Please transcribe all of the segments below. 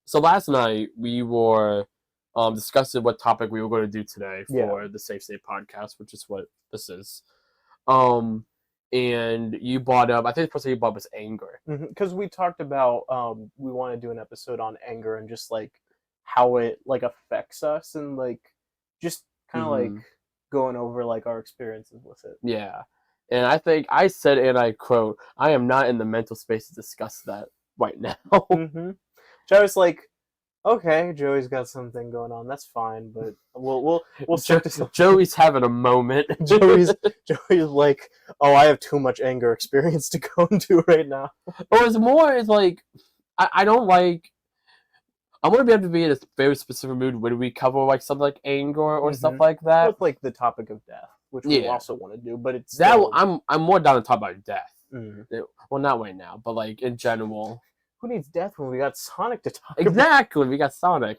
So last night we were discussing what topic we were going to do today for the Safe State podcast, which is what this is. And you brought up, I think the first thing you brought up was anger. Because we talked about we want to do an episode on anger and just like how it like affects us and like just kind of like going over like our experiences with it. Yeah. And I think I said, and I quote, "I am not in the mental space to discuss that right now." So I was like, okay, Joey's got something going on. That's fine, but we'll start this. Joey's having a moment. Joey's like, oh, I have too much anger experience to go into right now. Or it's like I don't like. I want to be able to be in a very specific mood when we cover like something like anger or stuff like that. With like the topic of death, which we also want to do, but it's still... that I'm more down to talk about death. Well, not right now, but like in general. Who needs death when we got Sonic to talk about? Exactly, we got Sonic.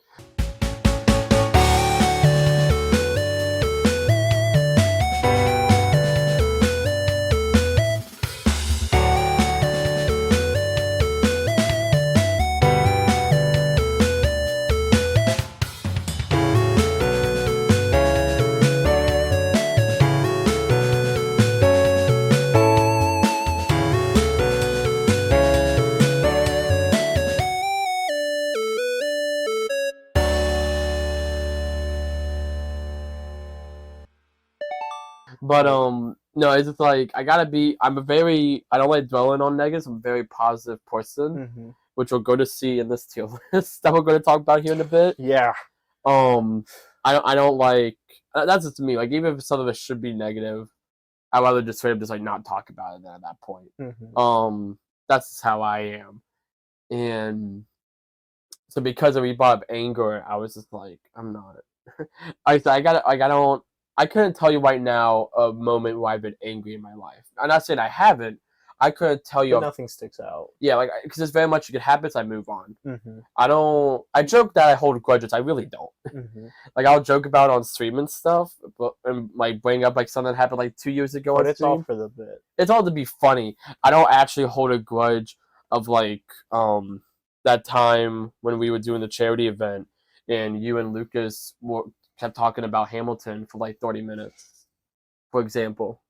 But no, it's just like I don't like dwelling on negatives. I'm a very positive person, which we'll go to see in this tier list that we're going to talk about here in a bit. Yeah. I don't like that's just me. Like even if some of it should be negative, I'd rather just straight up just like not talk about it then at that point. That's just how I am. And so because we brought up anger, I was just like, I'm not. I couldn't tell you right now a moment where I've been angry in my life. I'm not saying I haven't. I couldn't tell you. But nothing sticks out. Yeah, like because there's very much good habits. I move on. I joke that I hold grudges. I really don't. Like I'll joke about it on stream and stuff, but and like bring up like something that happened like 2 years ago. But it's all for the bit. It's all to be funny. I don't actually hold a grudge of like that time when we were doing the charity event and you and Lucas kept talking about Hamilton for like 30 minutes, for example.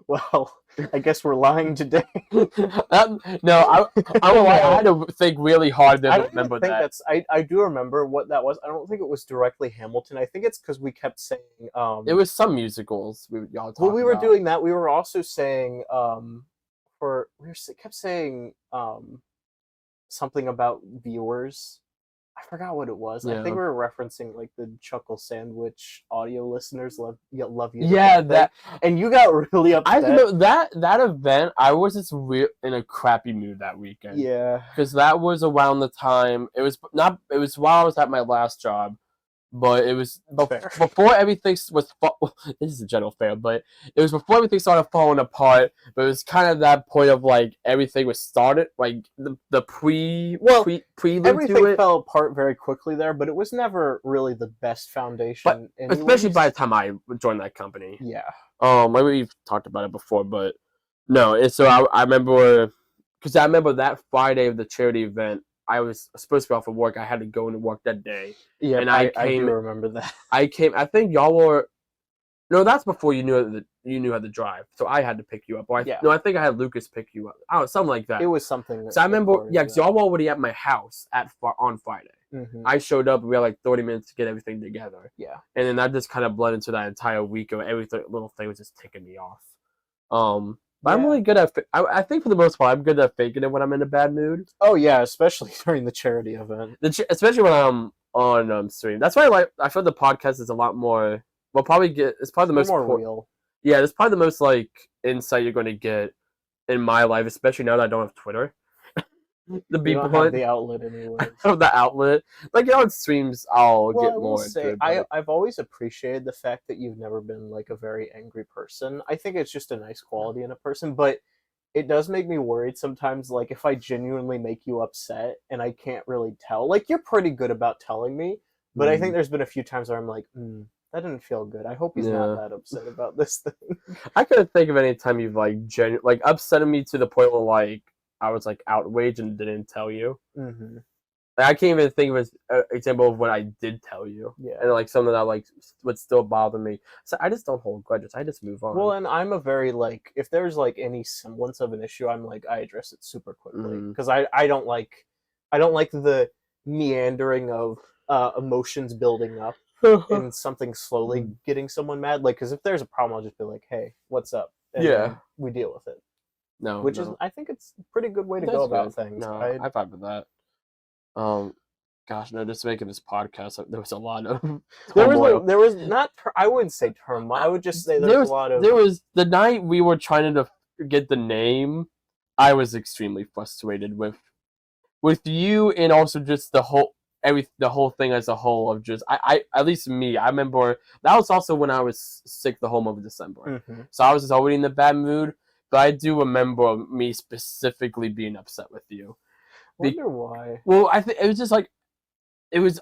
Well, I guess we're lying today. No, I had to think really hard to remember that. I do remember what that was. I don't think it was directly Hamilton. I think it's because we kept saying... it was some musicals y'all talked about. We were doing that. We were also saying... kept saying something about viewers. I forgot what it was. Yeah. I think we were referencing like the Chuckle Sandwich audio listeners love you. Yeah, that and you got really upset. I know that event. I was just in a crappy mood that weekend. Yeah, because that was around the time it was while I was at my last job, but it was before everything was. This is a general fair, but it was before everything started falling apart. But it was kind of that point of like everything was started, like the prelude everything to it. Fell apart very quickly there, but it was never really the best foundation. But especially by the time I joined that company. Yeah. Maybe we've talked about it before, but no. So I remember because I remember that Friday of the charity event. I was supposed to be off of work. I had to go into work that day. Yeah, and I do remember that. I think y'all were... No, that's before you knew how to drive. So I had to pick you up. No, I think I had Lucas pick you up. Oh, something like that. It was something. So I remember, because y'all were already at my house on Friday. I showed up and we had like 30 minutes to get everything together. Yeah. And then that just kind of bled into that entire week of every little thing was just ticking me off. But I'm really good at... I think for the most part, I'm good at faking it when I'm in a bad mood. Oh, yeah, especially during the charity event. Especially when I'm on stream. That's why I feel the podcast is a lot more... It's probably the most... more real. Yeah, it's probably the most, like, insight you're going to get in my life, especially now that I don't have Twitter. The people don't have the outlet anyway. I have the outlet. Like, on streams, I'll get more into it. I've always appreciated the fact that you've never been, like, a very angry person. I think it's just a nice quality in a person, but it does make me worried sometimes, like, if I genuinely make you upset and I can't really tell. Like, you're pretty good about telling me, but I think there's been a few times where I'm like, that didn't feel good. I hope he's not that upset about this thing. I couldn't think of any time you've, like, upset me to the point where, like, I was like outraged and didn't tell you. Mm-hmm. Like, I can't even think of an example of when I did tell you. Yeah. And like something that like would still bother me. So I just don't hold grudges. I just move on. Well, and I'm a very like if there's like any semblance of an issue, I'm like I address it super quickly because I don't like the meandering of emotions building up and something slowly getting someone mad. Like, because if there's a problem, I'll just be like, "Hey, what's up?" And then we deal with it. No, which is I think it's a pretty good way to go about things. No, I vibe with that. Gosh, no, just making this podcast, there was a lot of there was not I wouldn't say turmoil. I would just say there was a lot of. There was the night we were trying to get the name. I was extremely frustrated with you, and also just the whole thing as a whole of just I at least me. I remember that was also when I was sick the whole month of December, so I was just already in a bad mood. But I do remember me specifically being upset with you. Wonder why? Well, I think it was just like it was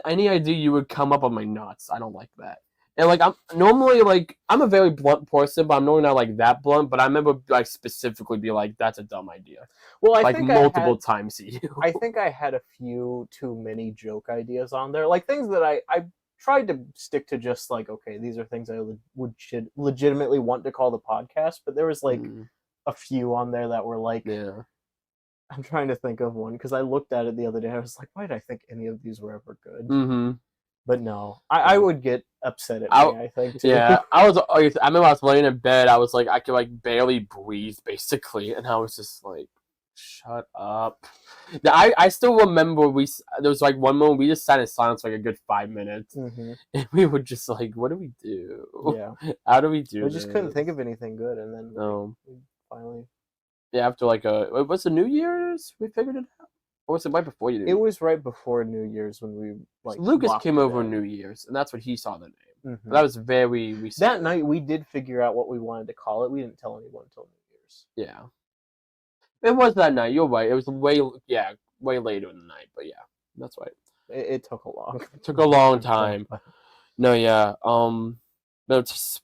any idea you would come up on my nuts. I don't like that. And like I'm normally like I'm a very blunt person, but I'm normally not like that blunt. But I remember like specifically be like, "That's a dumb idea." Well, I like think multiple times to you. I think I had a few too many joke ideas on there, like things that I tried to stick to just like, okay, these are things I would legitimately want to call the podcast, but there was like a few on there that were like, yeah. I'm trying to think of one because I looked at it the other day. I was like, why did I think any of these were ever good? Mm-hmm. But no, I would get upset at me, I think, too. Yeah, I remember I was laying in bed. I was like, I could like barely breathe, basically, and I was just like, shut up. I still remember there was like one moment we just sat in silence for like a good 5 minutes, and we were just like, what do we do? Yeah, how do we do? We just couldn't think of anything good, and then we finally. Yeah, after like what's the New Year's? We figured it out. Or was it right before you? It was right before New Year's when we like. Lucas came over New Year's, and that's when he saw the name. That was very recent. That night we did figure out what we wanted to call it. We didn't tell anyone until New Year's. Yeah, it was that night. You're right. It was way later in the night, but yeah, that's right. It took a long time. No, yeah. But it's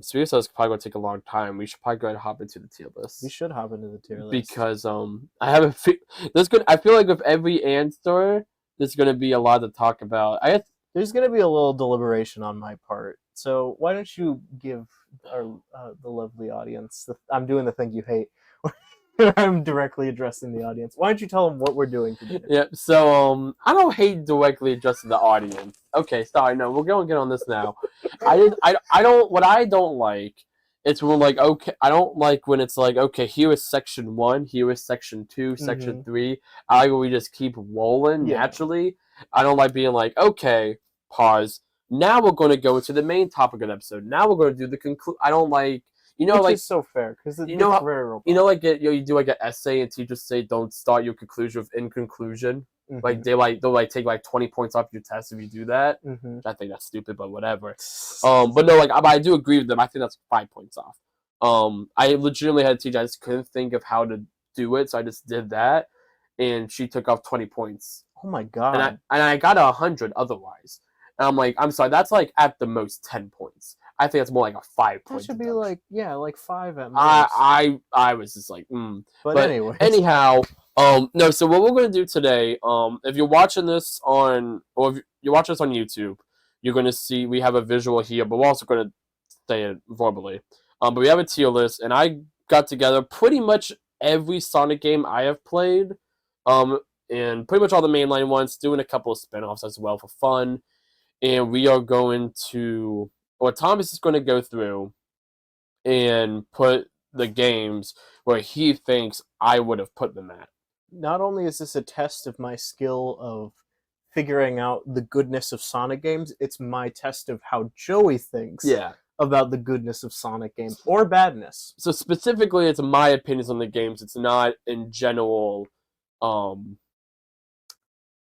Sphere says probably gonna take a long time. We should probably go ahead and hop into the tier list. We should hop into the tier list because I have I feel like with every answer, there's gonna be a lot to talk about. There's gonna be a little deliberation on my part. So why don't you give our the lovely audience? I'm doing the thing you hate. I'm directly addressing the audience. Why don't you tell them what we're doing today? Yeah. So I don't hate directly addressing the audience. Okay, sorry. No, we're gonna get on this now. I don't. What I don't like is when like okay. I don't like when it's like okay. Here is section 1. Here is section 2. Section 3. I like when we just keep rolling naturally. I don't like being like okay. Pause. Now we're going to go into the main topic of the episode. Now we're going to do the conclude. I don't like. Which like is so fair because very robust. Like you do like an essay and teachers say don't start your conclusion with in conclusion. Like they'll take like 20 points off your test if you do that. I think that's stupid, but whatever. But no, like I do agree with them. I think that's 5 points off. I legitimately had a teacher. I just couldn't think of how to do it, so I just did that, and she took off 20 points. Oh my god! And I got 100 otherwise. And I'm like, I'm sorry, that's like at the most 10 points. I think it's more like a 5 point. That should be like 5 at most. I was just like, But anyway. Anyhow, no. So what we're gonna do today, if you're watching this on YouTube, you're gonna see we have a visual here, but we're also gonna say it verbally. But we have a tier list, and I got together pretty much every Sonic game I have played, and pretty much all the mainline ones, doing a couple of spin-offs as well for fun. And we are going to, or Thomas is going to go through and put the games where he thinks I would have put them at. Not only is this a test of my skill of figuring out the goodness of Sonic games, it's my test of how Joey thinks about the goodness of Sonic games or badness. So specifically, it's my opinions on the games. It's not in general,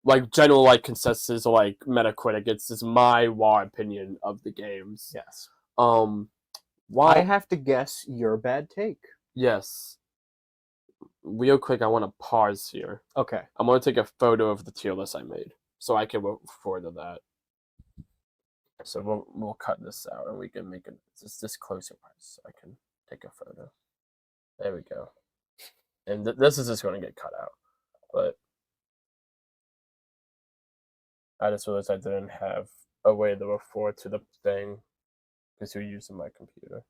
like general like consensus or like Metacritic. It's just my raw opinion of the games. Yes. Why I have to guess your bad take. Yes. Real quick, I want to pause here. Okay. I'm going to take a photo of the tier list I made so I can look forward to that. So we'll cut this out and we can make it just this closer so I can take a photo. There we go. And this is just going to get cut out. But I just realized I didn't have a way to refer to the thing because you're using my computer.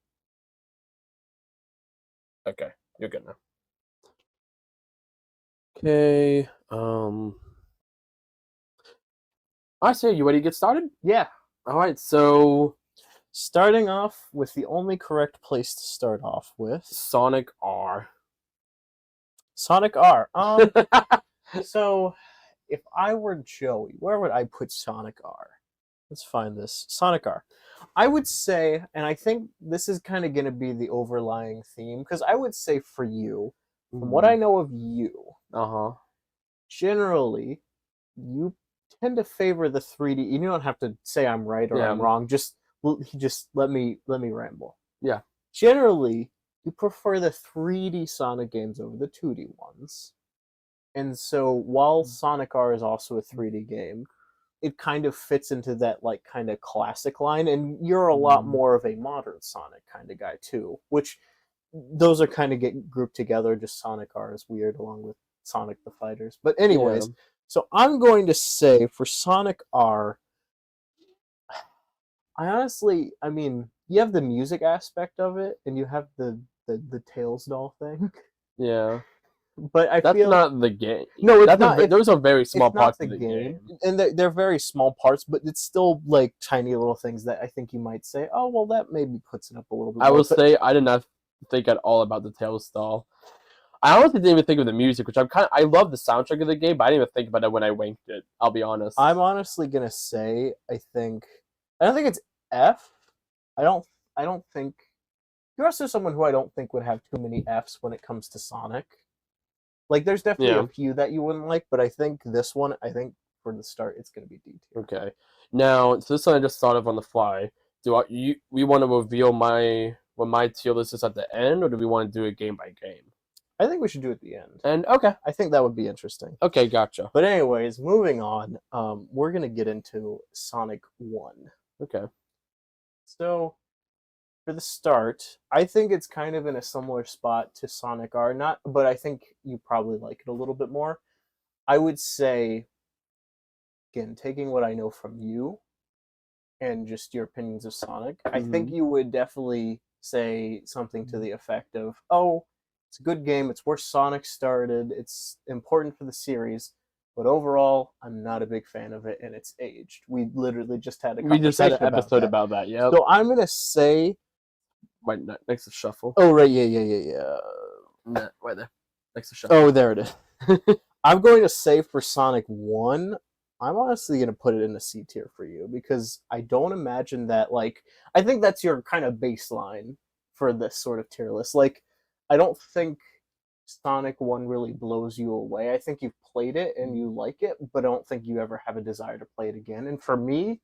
Okay, you're good now. Okay. I say, you ready to get started? Yeah. All right. So, starting off with the only correct place to start off with, Sonic R. Sonic R. So, if I were Joey, where would I put Sonic R? Let's find this. Sonic R. I would say, and I think this is kind of going to be the overlying theme, because I would say for you, from what I know of you, generally, you tend to favor the 3D. You don't have to say I'm right or I'm wrong. Just let me ramble. Yeah. Generally, you prefer the 3D Sonic games over the 2D ones. And so while Sonic R is also a 3D game, it kind of fits into that like kind of classic line, and you're a lot more of a modern Sonic kind of guy too, which those are kind of get grouped together. Just Sonic R is weird along with Sonic the Fighters. But anyways, so I'm going to say for Sonic R, I mean, you have the music aspect of it, and you have the Tails doll thing. Yeah. But I feel not the game. No, it's not. Those are very small parts of the game. And they're very small parts, but it's still like tiny little things that I think you might say, oh, well, that maybe puts it up a little bit. I will say I did not think at all about the Tails doll. I honestly didn't even think of the music, which I love the soundtrack of the game, but I didn't even think about it when I winked it. I'll be honest. I'm honestly gonna say I don't think it's F. I don't think you're also someone who I don't think would have too many Fs when it comes to Sonic. Like, there's definitely a few that you wouldn't like, but I think this one, for the start, it's going to be D tier. Okay. Now, so this one I just thought of on the fly. We want to reveal what my tier list is at the end, or do we want to do it game by game? I think we should do it at the end. And okay. I think that would be interesting. Okay, gotcha. But anyways, moving on, we're going to get into Sonic 1. Okay. So, for the start, I think it's kind of in a similar spot to Sonic R, but I think you probably like it a little bit more. I would say, again, taking what I know from you and just your opinions of Sonic, I think you would definitely say something to the effect of, oh, it's a good game, it's where Sonic started, it's important for the series, but overall, I'm not a big fan of it, and it's aged. We literally just had an episode about that, yeah. So I'm going to say... Right next to Shuffle. Oh, right, yeah. Right there. Next to Shuffle. Oh, there it is. I'm going to say for Sonic 1, I'm honestly going to put it in the C tier for you, because I don't imagine that, like... I think that's your kind of baseline for this sort of tier list. Like, I don't think Sonic 1 really blows you away. I think you've played it and you like it, but I don't think you ever have a desire to play it again. And for me,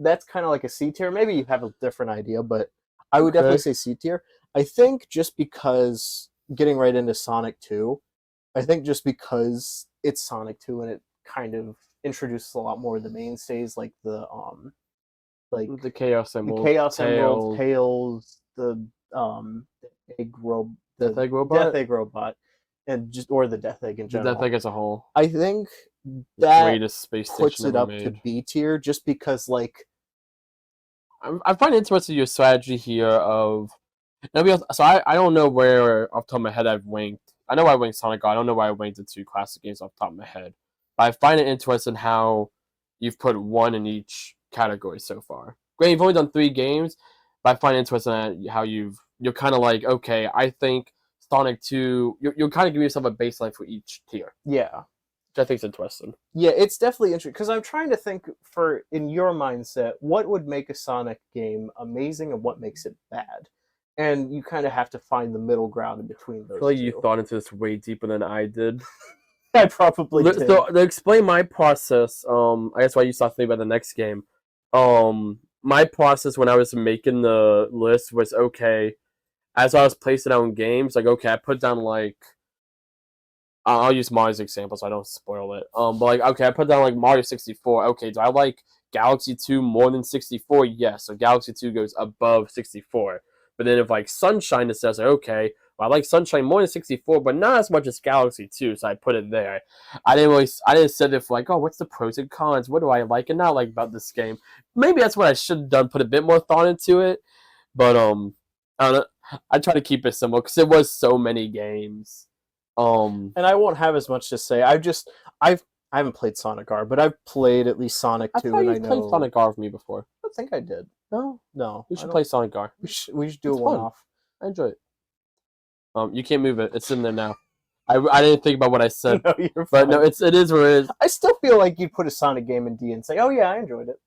that's kind of like a C tier. Maybe you have a different idea, but I would definitely say C tier. I think just because, getting right into Sonic 2, I think just because it's Sonic 2 and it kind of introduces a lot more of the mainstays, like the Chaos Emerald, Tails, the Death Egg Robot, and or the Death Egg in general. The Death Egg as a whole. I think that greatest space station puts it up to B tier, just because, like, I find interesting your strategy here of so I don't know where off the top of my head I've winked. I know I winked Sonic R. I don't know why I winked the two classic games off the top of my head. But I find it interesting how you've put one in each category so far. Great, you've only done 3 games, but I find it interesting how you're kind of like, okay, I think Sonic 2, you're kind of giving yourself a baseline for each tier. Yeah. Which I think is interesting. Yeah, it's definitely interesting, because I'm trying to think, in your mindset, what would make a Sonic game amazing and what makes it bad? And you kind of have to find the middle ground in between those. I feel like you thought into this way deeper than I did. I probably did. So, to explain my process, I guess why you start thinking about the next game. My process when I was making the list was, okay, as I was placing out in games, like, okay, I put down, like, I'll use Mario's example so I don't spoil it. But, like, okay, I put down, like, Mario 64. Okay, do I like Galaxy 2 more than 64? Yes, so Galaxy 2 goes above 64. But then if, like, Sunshine, it says, okay, I like Sunshine more than 64, but not as much as Galaxy 2, so I put it there. I didn't sit there for like, oh, what's the pros and cons? What do I like and not like about this game? Maybe that's what I should have done, put a bit more thought into it. But I don't know. I try to keep it simple because it was so many games. And I won't have as much to say. I haven't played Sonic R, but I've played at least Sonic 2, I and thought I you know. played Sonic R with me before. I don't think I did. No. We should play Sonic R. We should do It's a one fun. off. I enjoy it. You can't move it. It's in there now. I didn't think about what I said, No, you're but fine. no, it is what it is. I still feel like you'd put a Sonic game in D and say, "Oh yeah, I enjoyed it."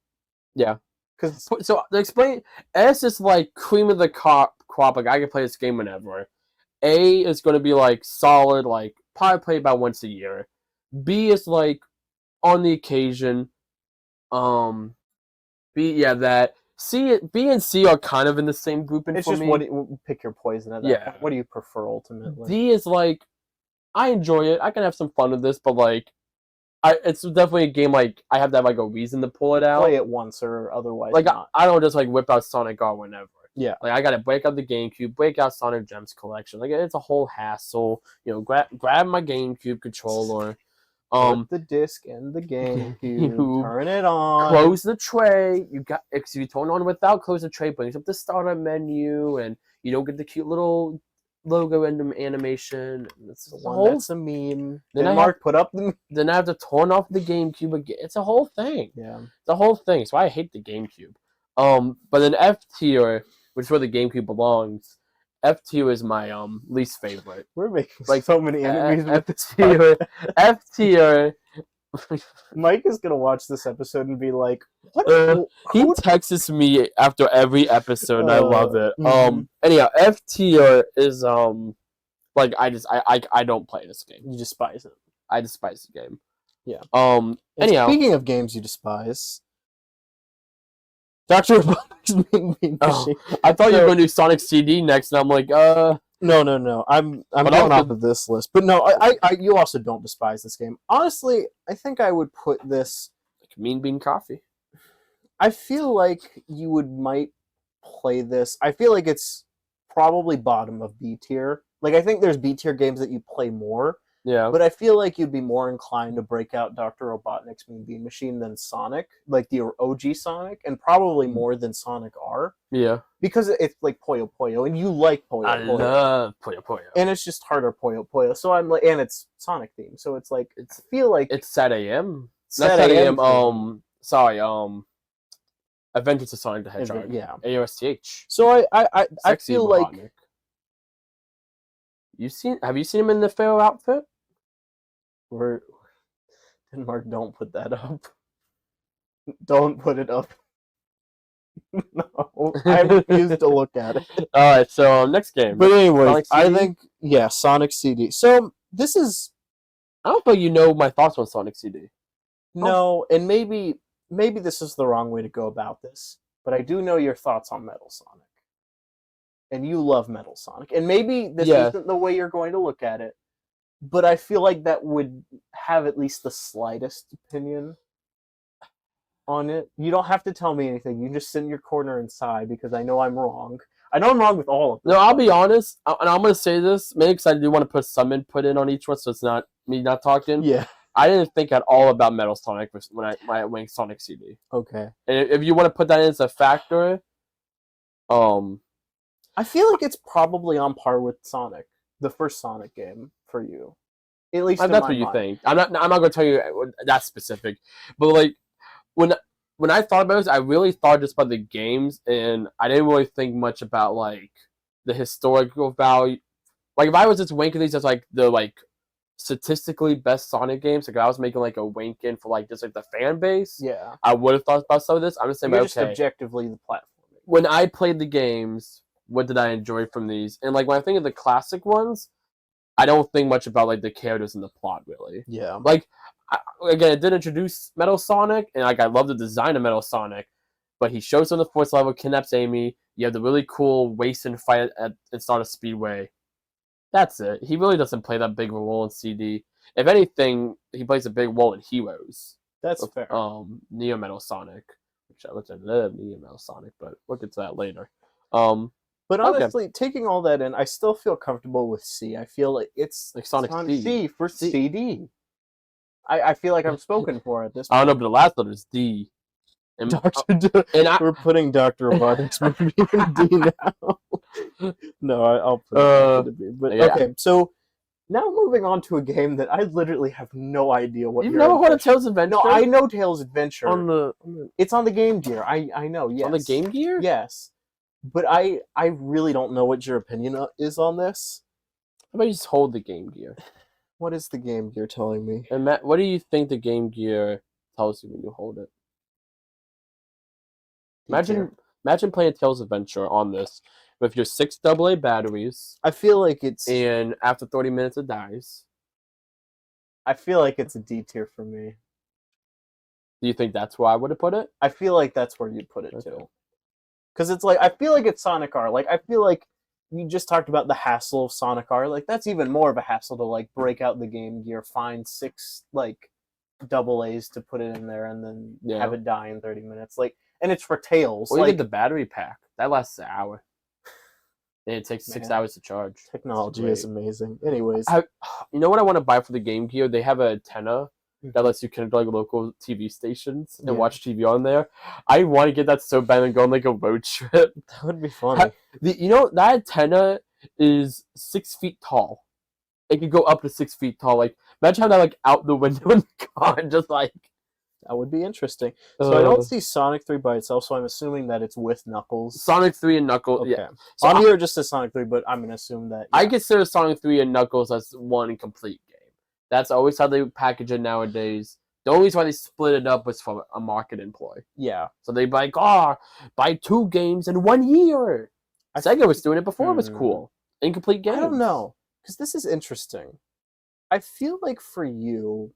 Yeah. Because So to explain, S is like cream of the crop. Like I can play this game whenever. A is going to be like solid, like probably play about once a year. B is like on the occasion. That. B and C are kind of in the same grouping it's for just me. pick your poison at that Yeah. point. What do you prefer ultimately? D is like, I enjoy it. I can have some fun with this, but like, it's definitely a game like I have to have like a reason to pull it out. Play it once or otherwise Like not. I don't just like whip out Sonic R whenever. Yeah. Like I gotta break out the GameCube, break out Sonic Gems collection. Like it's a whole hassle. Grab my GameCube controller. Put the disc in the GameCube. Turn it on. Close the tray. If you turn on without close the tray, brings up the startup menu, and you don't get the cute little logo animation. It's the one that's a meme. Then Mark put up the. Then I have to turn off the GameCube again. It's a whole thing. Yeah. It's a whole thing. So I hate the GameCube. But then F tier, which is where the GameCube belongs. F tier is my least favorite. We're making like so many enemies with this tier. F tier. Mike is gonna watch this episode and be like, "What?" He texts me after every episode, and I love it. Mm-hmm. Anyhow, F tier is like I don't play this game. You despise it. I despise the game. Yeah. Anyhow, speaking of games you despise. Dr. Robotnik's Mean Machine. I thought you were going to do Sonic CD next, and I'm like, No. I'm going off of this list, but no, I you also don't despise this game. Honestly, I think I would put this like Mean Bean Coffee. I feel like you might play this. I feel like it's probably bottom of B tier. Like I think there's B tier games that you play more. Yeah. But I feel like you'd be more inclined to break out Dr. Robotnik's Mean Bean Machine than Sonic, like the OG Sonic, and probably more than Sonic R. Yeah. Because it's like Puyo Puyo, and you like Puyo Puyo. I love Puyo Puyo. And it's just harder Puyo Puyo. So I'm like, and it's Sonic themed, so it's like, I feel like it's Sad AM. Sad Not AM. Sorry. Adventures of Sonic the Hedgehog. Yeah. AOSTH. So I feel like. Have you seen him in the Pharaoh outfit? Denmark, don't put that up. Don't put it up. No, I refuse to look at it. All right, so next game. But anyway, I think Sonic CD. So this is. I don't think you know my thoughts on Sonic CD. No, and maybe this is the wrong way to go about this, but I do know your thoughts on Metal Sonic, and you love Metal Sonic, and maybe this isn't the way you're going to look at it. But I feel like that would have at least the slightest opinion on it. You don't have to tell me anything. You just sit in your corner and sigh because I know I'm wrong. I know I'm wrong with all of them. No, I'll be honest, and I'm going to say this, maybe because I do want to put some input in on each one, so it's not me not talking. Yeah. I didn't think at all about Metal Sonic when I went Sonic CD. Okay. And if you want to put that in as a factor, I feel like it's probably on par with Sonic, the first Sonic game for you. At least that's what you think. I'm not going to tell you that specific, but like when I thought about this, I really thought just about the games, and I didn't really think much about like the historical value. Like if I was just ranking these as like the like statistically best Sonic games, like if I was making like a ranking for like just like the fan base, yeah, I would have thought about some of this. I'm just saying, just objectively the platform. When I played the games, what did I enjoy from these? And like when I think of the classic ones, I don't think much about like the characters and the plot really. Yeah. Like again, it did introduce Metal Sonic, and like I love the design of Metal Sonic, but he shows on the fourth level, kidnaps Amy. You have the really cool race and fight at Stardust Speedway. That's it. He really doesn't play that big of a role in CD. If anything, he plays a big role in Heroes. That's fair. Neo Metal Sonic, which I love Neo Metal Sonic, but we'll get to that later. But But Okay. honestly, taking all that in, I still feel comfortable with C. I feel like it's Like Sonic C. for C. CD. I feel like I'm spoken for at this I point. don't know, but the last letter is D. And, And we're putting Dr. Robotics movie in D now. No, I'll put it in B. But yeah. okay, so now moving on to a game that I literally have no idea what You've your never heard of impression- Tales Adventure? No, I know Tales Adventure. on the It's on the Game Gear. I know, yes. on the Game Gear? Yes. But I really don't know what your opinion is on this. How about you just hold the Game Gear? What is the Game Gear telling me? And Matt, what do you think the Game Gear tells you when you hold it? Imagine playing Tales Adventure on this with your 6 AA batteries, I feel like it's and after 30 minutes it dies. I feel like it's a D tier for me. Do you think that's where I would have put it? I feel like that's where you'd put it Okay. too. Because it's like I feel like it's Sonic R. Like I feel like you just talked about the hassle of Sonic R. Like that's even more of a hassle to like break out the Game Gear, find 6 like AA's to put it in there, and then Yeah. have it die in 30 minutes. Like, and it's for Tails. Well, you like get the battery pack. That lasts an hour. And it takes 6 Man. hours to charge. technology It's is amazing. Anyways, You know what I want to buy for the Game Gear? They have an antenna that Mhm. lets you connect to like local TV stations and Yeah. watch TV on there. I want to get that so bad and go on like a road trip. that would be funny. That antenna is 6 feet tall. It could go up to 6 feet tall. Like imagine how that like out the window in the car, and just like. That would be interesting. So I don't see Sonic 3 by itself, so I'm assuming that it's with Knuckles. Sonic 3 and Knuckles. Okay. Yeah. So On here it just says Sonic 3, but I'm gonna assume that I consider Sonic 3 and Knuckles as one complete game. That's always how they package it nowadays. The only reason why they split it up was for a marketing ploy. yeah. So they'd be like, buy 2 games in 1 year. Sega was doing it before it was cool. Incomplete games. I don't know, because this is interesting. I feel like for you,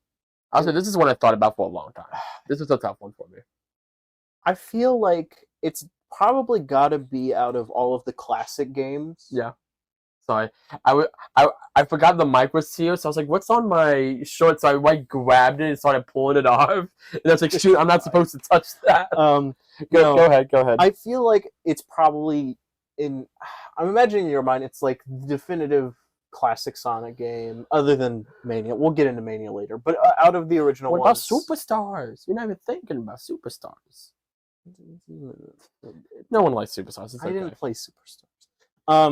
I'll say this is one I thought about for a long time. This is a tough one for me. I feel like it's probably got to be out of all of the classic games. Yeah. So I forgot the mic was here, so I was like, what's on my shorts? So I like grabbed it and started pulling it off. And I was like, shoot, I'm not supposed to touch that. No. Go ahead. I feel like it's probably I'm imagining in your mind it's like the definitive classic Sonic game, other than Mania. We'll get into Mania later, but out of the original What ones, about Superstars? You're not even thinking about Superstars. No one likes Superstars. It's I okay. didn't play Superstars.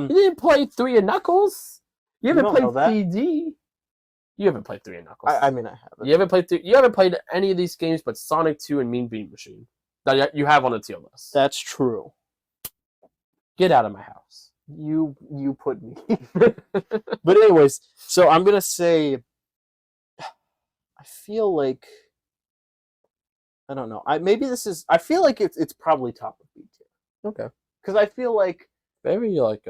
You didn't play 3 and Knuckles? You haven't don't know that. played CD? You haven't played 3 and Knuckles. I mean, I haven't. You haven't played you haven't played any of these games but Sonic 2 and Mean Bean Machine that you have on the tier list. That's true. Get out of my house. You put me. But anyways, so I'm gonna say, I feel like, I don't know. I feel like it's probably top of B tier, Okay. because I feel like, Very like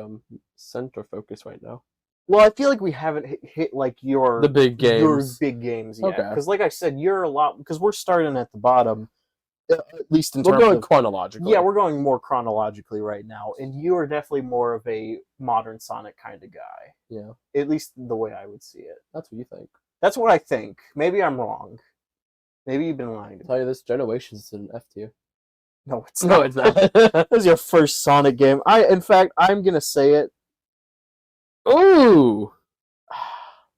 center focus right now. well, I feel like we haven't hit like your The big games. your big games yet. Okay. Because like I said, you're a lot, because we're starting at the bottom, at least in We're terms going of, chronologically. yeah, we're going more chronologically right now, and you are definitely more of a modern Sonic kind of guy. Yeah. At least the way I would see it. That's what you think. That's what I think. Maybe I'm wrong. Maybe you've been lying to me. I'll tell you this, Generations is an F tier. No, it's No, not. it's not. That was your first Sonic game. In fact, I'm gonna say it. Ooh.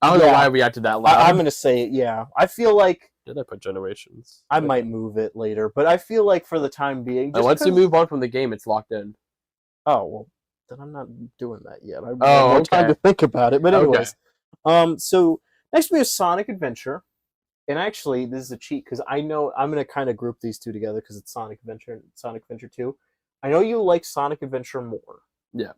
I don't know Yeah. why I reacted that loud. I'm gonna say it. Yeah, I feel like Did I put Generations? I might move it later, but I feel like for the time being, And just once you 'cause- move on from the game, it's locked in. Oh well, then I'm not doing that yet. I have Oh, more time okay. to think about it. But Okay. anyways, so next we have Sonic Adventure, and actually this is a cheat because I know I'm gonna kind of group these two together because it's Sonic Adventure and Sonic Adventure 2. I know you like Sonic Adventure more. Yeah.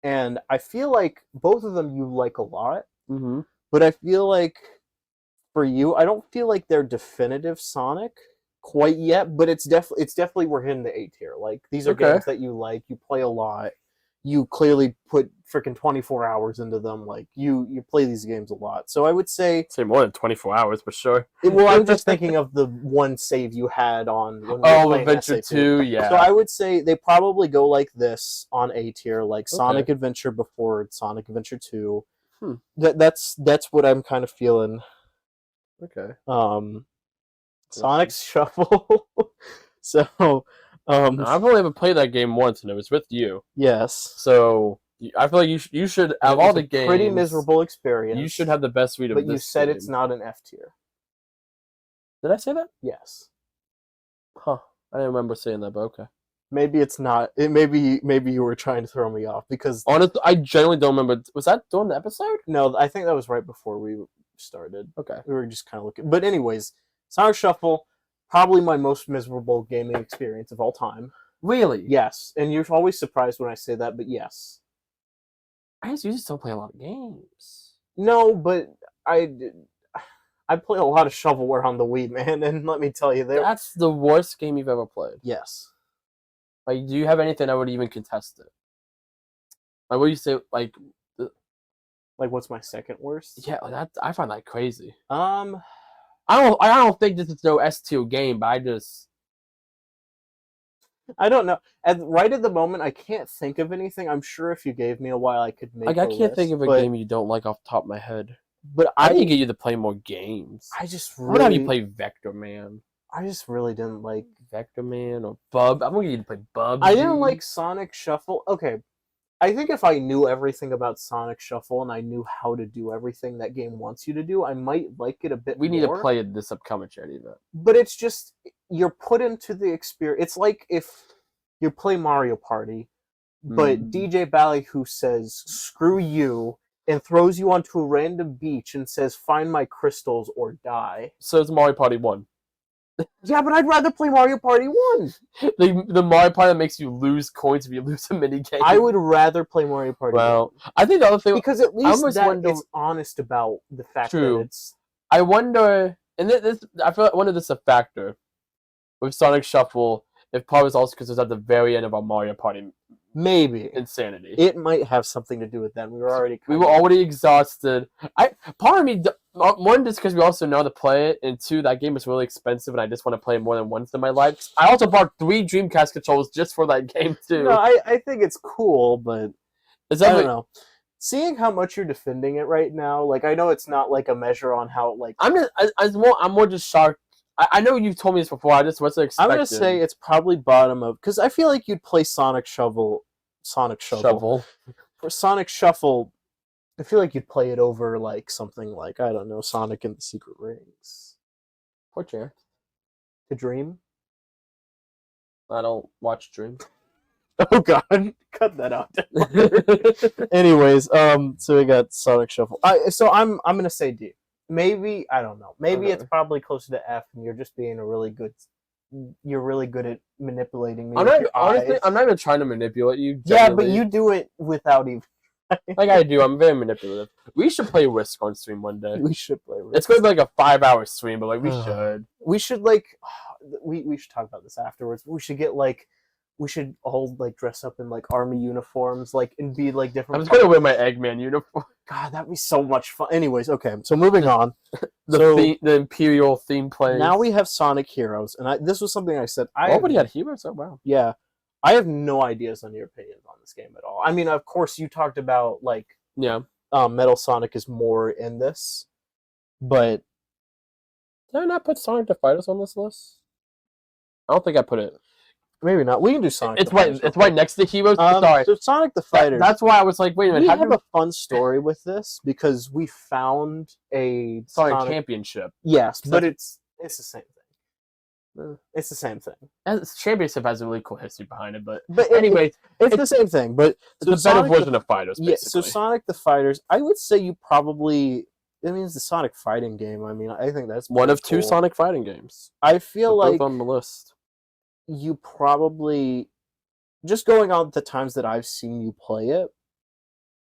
And I feel like both of them you like a lot, Mm-hmm. but I feel like for you, I don't feel like they're definitive Sonic quite yet, but it's definitely we're in the A tier. Like these are Okay. games that you like, you play a lot, you clearly put freaking 24 hours into them. Like you play these games a lot. So I would say, Say more than 24 hours, but sure. well, I'm just thinking of the one save you had on when we were Oh, playing Adventure SA2. 2, yeah. So I would say they probably go like this on A tier, like Sonic Adventure before Sonic Adventure 2. Hmm. That's what I'm kind of feeling. Okay. Sonic's Shuffle. So I've only ever played that game once, and it was with you. Yes. So I feel like you should have all the games. Pretty miserable experience. You should have the best read of this. But you said game. it's not an F tier. Did I say that? Yes. Huh. I didn't remember saying that, but okay. Maybe it's not. Maybe you were trying to throw me off because honestly, I genuinely don't remember. Was that during the episode? No, I think that was right before we started. Okay. We were just kind of looking. But anyways, Sonic Shuffle, probably my most miserable gaming experience of all time. Really? Yes. And you're always surprised when I say that, but yes. I just usually don't play a lot of games. No, but I play a lot of shovelware on the Wii, man, and let me tell you, that's the worst game you've ever played. Yes. Like, do you have anything that would even contest it? Like, what do you say? Like, what's my second worst? Yeah, I find that crazy. I don't think this is no S2 game, but I don't know. Right at the moment, I can't think of anything. I'm sure if you gave me a while, I could make. Like, I can't think of a game you don't like off the top of my head. But I need to get you to play more games. I would have you play Vector Man. I just really didn't like Vector Man or Bub. I'm gonna get you to play Bub. I didn't like Sonic Shuffle. Okay, I think if I knew everything about Sonic Shuffle and I knew how to do everything that game wants you to do, I might like it a bit more. We need to play it this upcoming charity event. But it's just you're put into the experience. It's like if you play Mario Party, but DJ Ballyhoo says "screw you" and throws you onto a random beach and says "find my crystals or die." So it's Mario Party 1. Yeah, but I'd rather play Mario Party 1. The Mario Party that makes you lose coins if you lose a mini game. I would rather play Mario Party 1. I think the other thing... Because at least it's honest about the fact that it's... I wonder... And I feel like one of this is a factor with Sonic Shuffle. If part was also because it's at the very end of our Mario Party. Maybe. Insanity. It might have something to do with that. We were already exhausted. Part of me, one, just because we also know how to play it, and two, that game is really expensive, and I just want to play it more than once in my life. I also bought 3 Dreamcast controllers just for that game too. No, I think it's cool, but I don't know. Seeing how much you're defending it right now, like I know it's not like a measure on how like I'm more just shocked. I know you've told me this before. I just wasn't expecting. I'm gonna say it's probably bottom of because I feel like you'd play Sonic Shovel. For Sonic Shuffle, I feel like you'd play it over like something like I don't know, Sonic and the Secret Rings. Poor chance. To Dream. I don't watch Dream. Oh God, cut that out. Anyways, so we got Sonic Shuffle. So I'm gonna say D. Maybe I don't know. Maybe it's probably closer to F, and you're just being you're really good at manipulating me. Honestly, I'm not even trying to manipulate you. Generally. Yeah, but you do it without even. Like I do. I'm very manipulative. We should play Risk on stream one day. We should play Risk. It's going to be like a 5-hour stream, but like we should. We should like. We should talk about this afterwards. We should get like. We should all like dress up in like army uniforms, like and be like different. I'm just gonna wear my Eggman uniform. God, that'd be so much fun. Anyways, okay, so moving on. The Imperial theme plays. Now we have Sonic Heroes, and this was something I said. Nobody had Heroes. Oh wow. Yeah, I have no ideas on your opinions on this game at all. I mean, of course, you talked about like Metal Sonic is more in this, but did I not put Sonic the Fighters on this list? I don't think I put it. Maybe not. We can do Sonic. It's right next to Heroes. Sorry. So Sonic the Fighters. That's why I was like, wait a minute. We have a fun story with this because we found a Sonic Championship. Yes, but it's the same thing. It's the same thing. Championship has a really cool history behind it, but anyway, it's the same thing. But it's a better version of Fighters. Basically. Yeah. So Sonic the Fighters, I would say you probably. I mean, it's the Sonic fighting game. I mean, I think that's one of 2 Sonic fighting games. I feel like both on the list. You probably, just going on the times that I've seen you play it,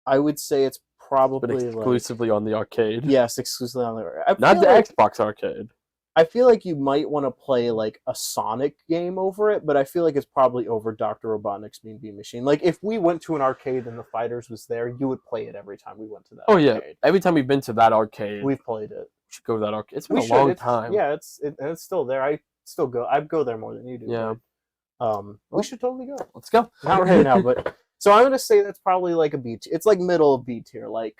I would say it's probably exclusively on the arcade. Yes, exclusively on the arcade. Not the Xbox arcade. I feel like you might want to play like a Sonic game over it, but I feel like it's probably over Dr. Robotnik's Mean Bean Machine. Like if we went to an arcade and the Fighters was there, you would play it every time we went to that. Oh yeah, every time we've been to that arcade, we've played it. We should go to that arcade. It's been a long time. Yeah, it's still there. I'd go there more than you do. Yeah. We should totally go. Let's go. Not right now, but so I'm gonna say that's probably like a B tier. It's like middle of B tier. Like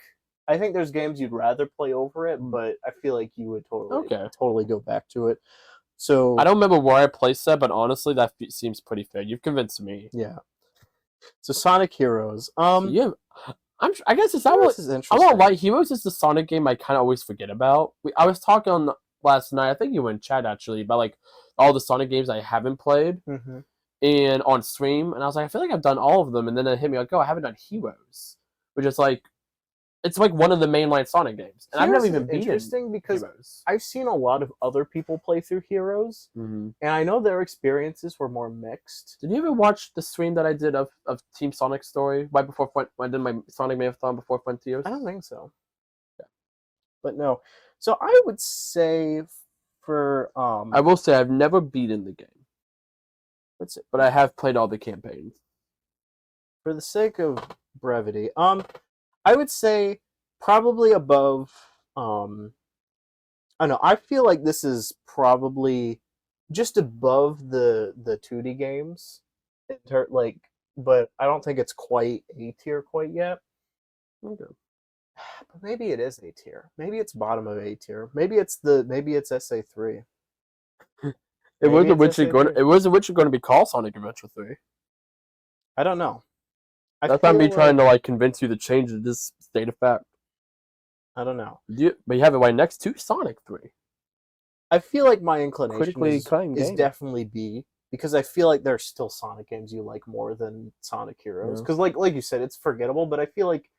I think there's games you'd rather play over it, but I feel like you would totally go back to it. So I don't remember where I placed that, but honestly, that seems pretty fair. You've convinced me. yeah. So Sonic Heroes. Yeah, I guess it's not Heroes what is I interesting. won't lie. Heroes is the Sonic game I kind of always forget about. I was talking on last night. I think you were in chat actually about like all the Sonic games I haven't played Mm-hmm. and on stream, and I was like, I feel like I've done all of them, and then it hit me like, oh, I haven't done Heroes, which is like it's like one of the mainline Sonic games, and I've never even beaten interesting because Heroes. I've seen a lot of other people play through Heroes, Mm-hmm. and I know their experiences were more mixed. Did you ever watch the stream that I did of Team Sonic Story right before when I did my Sonic Marathon before Frontiers? I don't think so. Yeah. But no. So I would say for I will say I've never beaten the game. Let's see. But I have played all the campaigns. For the sake of brevity, I would say probably above I don't know. I feel like this is probably just above the 2D games. But I don't think it's quite A tier quite yet. Okay. But maybe it is A tier. Maybe it's bottom of A tier. Maybe it's SA3. It was Maybe originally going to be called Sonic Adventure 3. I don't know. That's not me trying to like convince you to change this state of fact. I don't know. But you have it right next to Sonic 3. I feel like my inclination Critically acclaimed is game. definitely B, because I feel like there's still Sonic games you like more than Sonic Heroes. Yeah. Because like you said, it's forgettable, but I feel like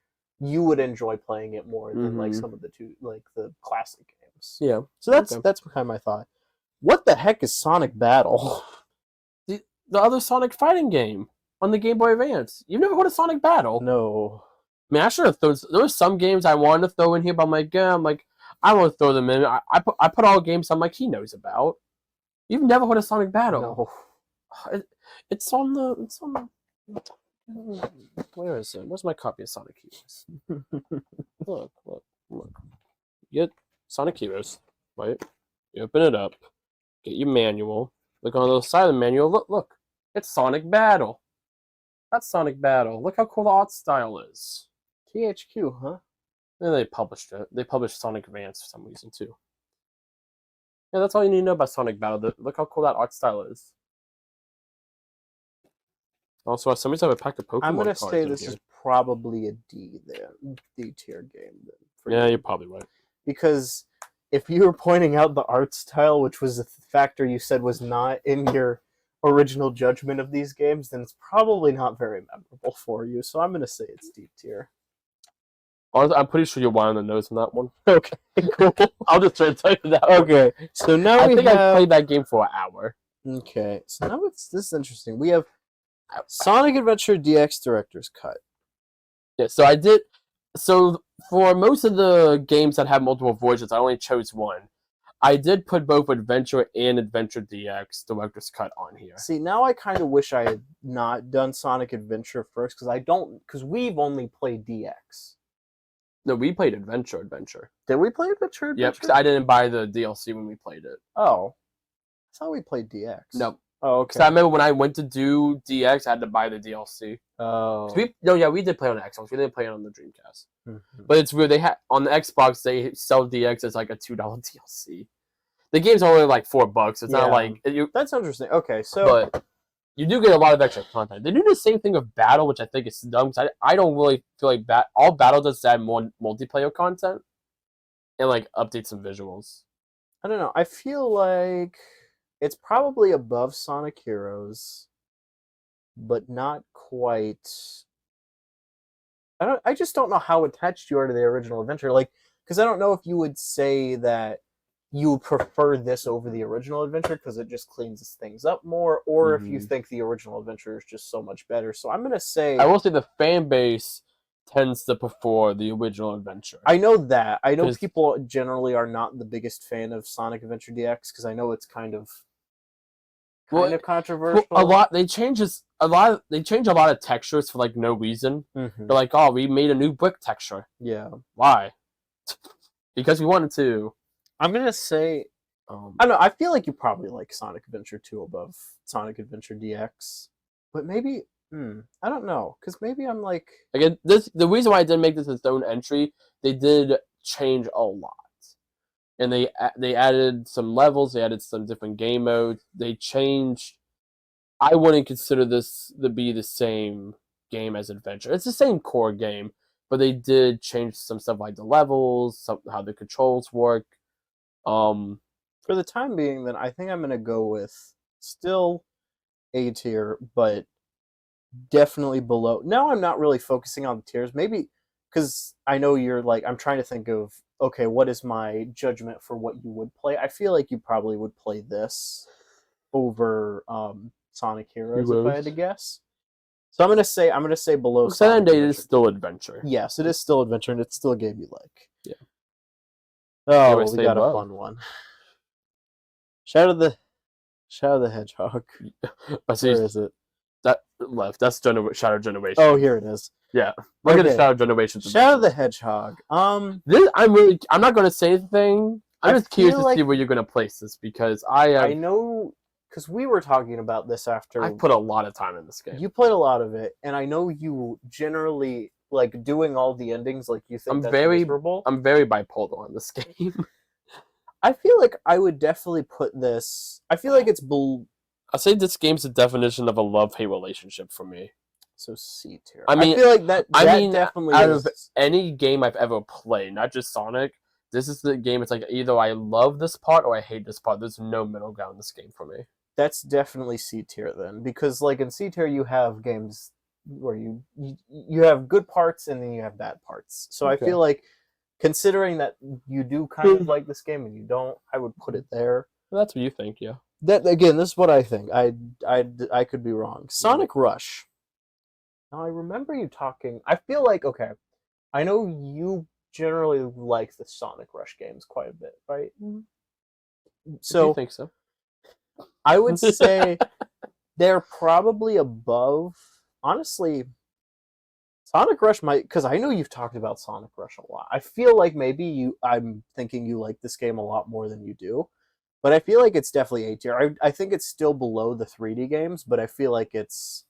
you would enjoy playing it more than like Mhm. some of the classic games. Yeah. So that's Okay. that's kind of my thought. What the heck is Sonic Battle? The other Sonic fighting game on the Game Boy Advance. You've never heard of Sonic Battle? No. I mean, I should have thrown. There were some games I wanted to throw in here, but I'm like, I won't throw them in. I put all games I'm like he knows about. You've never heard of Sonic Battle? No. It's on the. Where is it? Where's my copy of Sonic Heroes? Look. Get Sonic Heroes. Right. You open it up. Get your manual. Look on the side of the manual. Look. It's Sonic Battle. That's Sonic Battle. Look how cool the art style is. THQ, huh? And they published it. They published Sonic Advance for some reason too. Yeah, that's all you need to know about Sonic Battle. Look how cool that art style is. Also, somebody's have a pack of Pokemon I'm gonna cards say in this here. is probably a D then. D tier game then. Yeah, you're probably right. Because if you were pointing out the art style, which was a factor you said was not in your original judgment of these games, then it's probably not very memorable for you. So I'm gonna say it's D tier. Honestly, I'm pretty sure you're wide on the nose on that one. Okay, cool. I'll just try to tell you that. Okay, so now I think I played that game for an hour. Okay, so now this is interesting. We have Sonic Adventure DX Director's Cut. Yeah, so I did. So for most of the games that have multiple voices, I only chose one. I did put both Adventure and Adventure DX Director's Cut on here. See, now I kind of wish I had not done Sonic Adventure first, because we've only played DX. No, we played Adventure. Did we play Adventure? Yep, because I didn't buy the DLC when we played it. Oh, I thought we played DX. No. Oh, Because okay. I remember when I went to do DX, I had to buy the DLC. Oh. We did play on the Xbox. We didn't play it on the Dreamcast. Mm-hmm. But it's weird. On the Xbox, they sell DX as like a $2 DLC. The game's only like $4. It's not like That's interesting. Okay, so but you do get a lot of extra content. They do the same thing with Battle, which I think is dumb. Because I don't really feel like all Battle does is add more multiplayer content and like update some visuals. I don't know. I feel like it's probably above Sonic Heroes, but not quite. I just don't know how attached you are to the original adventure. Like, because I don't know if you would say that you prefer this over the original adventure because it just cleans things up more, or if you think the original adventure is just so much better. So I'm gonna say I will say the fan base tends to prefer the original adventure. I know that. I know people generally are not the biggest fan of Sonic Adventure DX because I know it's kind of controversial. They change a lot of textures for like no reason. Mm-hmm. They're like, oh, we made a new brick texture. Yeah. Why? Because we wanted to. I'm gonna say I don't know. I feel like you probably like Sonic Adventure 2 above Sonic Adventure DX, but maybe I don't know because maybe I'm like again the reason why I didn't make this its own entry. They did change a lot. and they added some levels, they added some different game modes, they changed. I wouldn't consider this to be the same game as Adventure. It's the same core game, but they did change some stuff like the levels, how the controls work. For the time being, then I think I'm gonna go with still A tier, but definitely below. Now I'm not really focusing on the tiers, maybe because I know you're like, I'm trying to think of, okay, what is my judgment for what you would play? I feel like you probably would play this over Sonic Heroes if I had to guess. So I'm gonna say below. San Andreas is still Adventure. Yes, it is still Adventure, and it's still a game you like. Yeah. Oh, we got a fun one. Shadow the Hedgehog. Where is it? That left. That's Shadow Generation. Oh, here it is. Yeah. Look at the Shadow Generation. Shadow the Hedgehog. I'm not gonna say anything. I'm just curious to see where you're gonna place this because I know because we were talking about this after. I put a lot of time in this game. You played a lot of it, and I know you generally like doing all the endings. Like you think miserable. I'm very bipolar on this game. I feel like I would definitely put this. I feel like it's. I say this game's the definition of a love-hate relationship for me. So C tier. I mean, I feel like that definitely out of any game I've ever played, not just Sonic. This is the game. It's like either I love this part or I hate this part. There's no middle ground in this game for me. That's definitely C tier then, because like in C tier you have games where you have good parts and then you have bad parts. So okay. I feel like considering that you do kind of like this game and you don't, I would put it there. Well, that's what you think, yeah. That again, this is what I think. I could be wrong. Sonic Rush. Now I remember you talking. I feel like okay. I know you generally like the Sonic Rush games quite a bit, right? So I think so. I would say they're probably above. Honestly, Sonic Rush might, because I know you've talked about Sonic Rush a lot. I feel like maybe I'm thinking you like this game a lot more than you do. But I feel like it's definitely A tier. I think it's still below the 3D games, but I feel like it's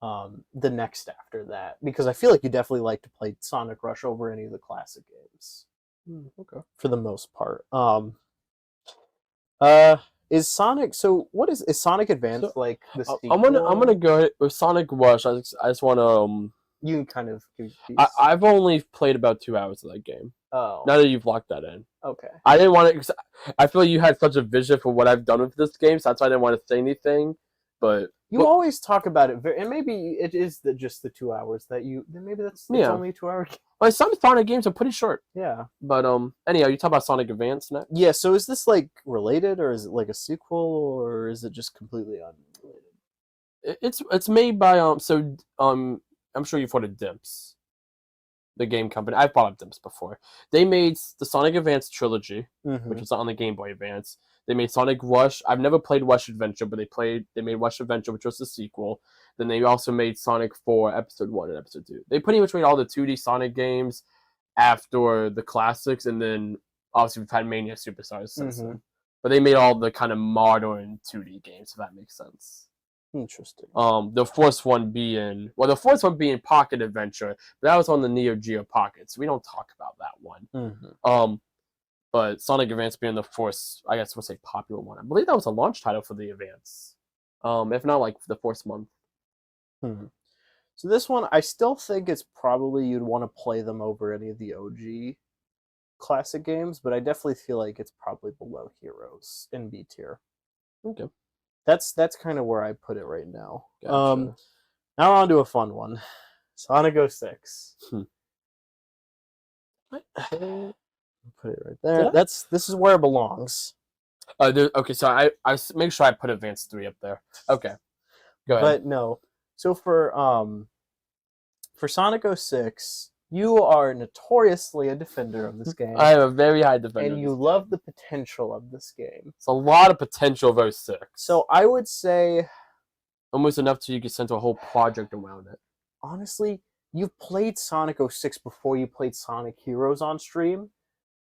the next after that. Because I feel like you definitely like to play Sonic Rush over any of the classic games. Okay. For the most part. Is Sonic, so what is Sonic Advance like the sequel? I'm gonna go with Sonic Rush. I just wanna you can kind of give I've only played about 2 hours of that game. Oh. Now that you've locked that in. Okay. I didn't want to. I feel like you had such a vision for what I've done with this game, so that's why I didn't want to say anything. But you always talk about it, and maybe it is just the 2 hours that you. Maybe it's only a 2 hour game. Well, some Sonic games are pretty short. Yeah. But anyhow, you talk about Sonic Advance next. Yeah. So is this like related, or is it like a sequel, or is it just completely unrelated? It's made by I'm sure you've heard of Dimps. The game company. I've bought up Dimps before. They made the Sonic Advance trilogy, which was on the Game Boy Advance. They made Sonic Rush. I've never played Rush Adventure, but they made Rush Adventure, which was the sequel. Then they also made Sonic 4, Episode 1 and Episode 2. They pretty much made all the 2D Sonic games after the classics, and then obviously we've had Mania Superstars since then. But they made all the kind of modern 2D games, if that makes sense. Interesting. The fourth one being Pocket Adventure, but that was on the Neo Geo Pocket, so we don't talk about that one. But Sonic Advance being the fourth, I guess we'll say popular one. I believe that was a launch title for the Advance. If not like the fourth month. So this one, I still think it's probably you'd want to play them over any of the OG classic games, but I definitely feel like it's probably below Heroes in B tier. Okay. That's kind of where I put it right now. Gotcha. Now on to a fun one. Sonic 06. Put it right there. This is where it belongs. Okay, so I make sure I put Advance 3 up there. Okay. Go ahead. But no. So for Sonic 06, you are notoriously a defender of this game. I am a very high defender. And you love the potential of this game. It's a lot of potential of 06. So I would say almost enough so you could center a whole project around it. Honestly, you've played Sonic 06 before you played Sonic Heroes on stream.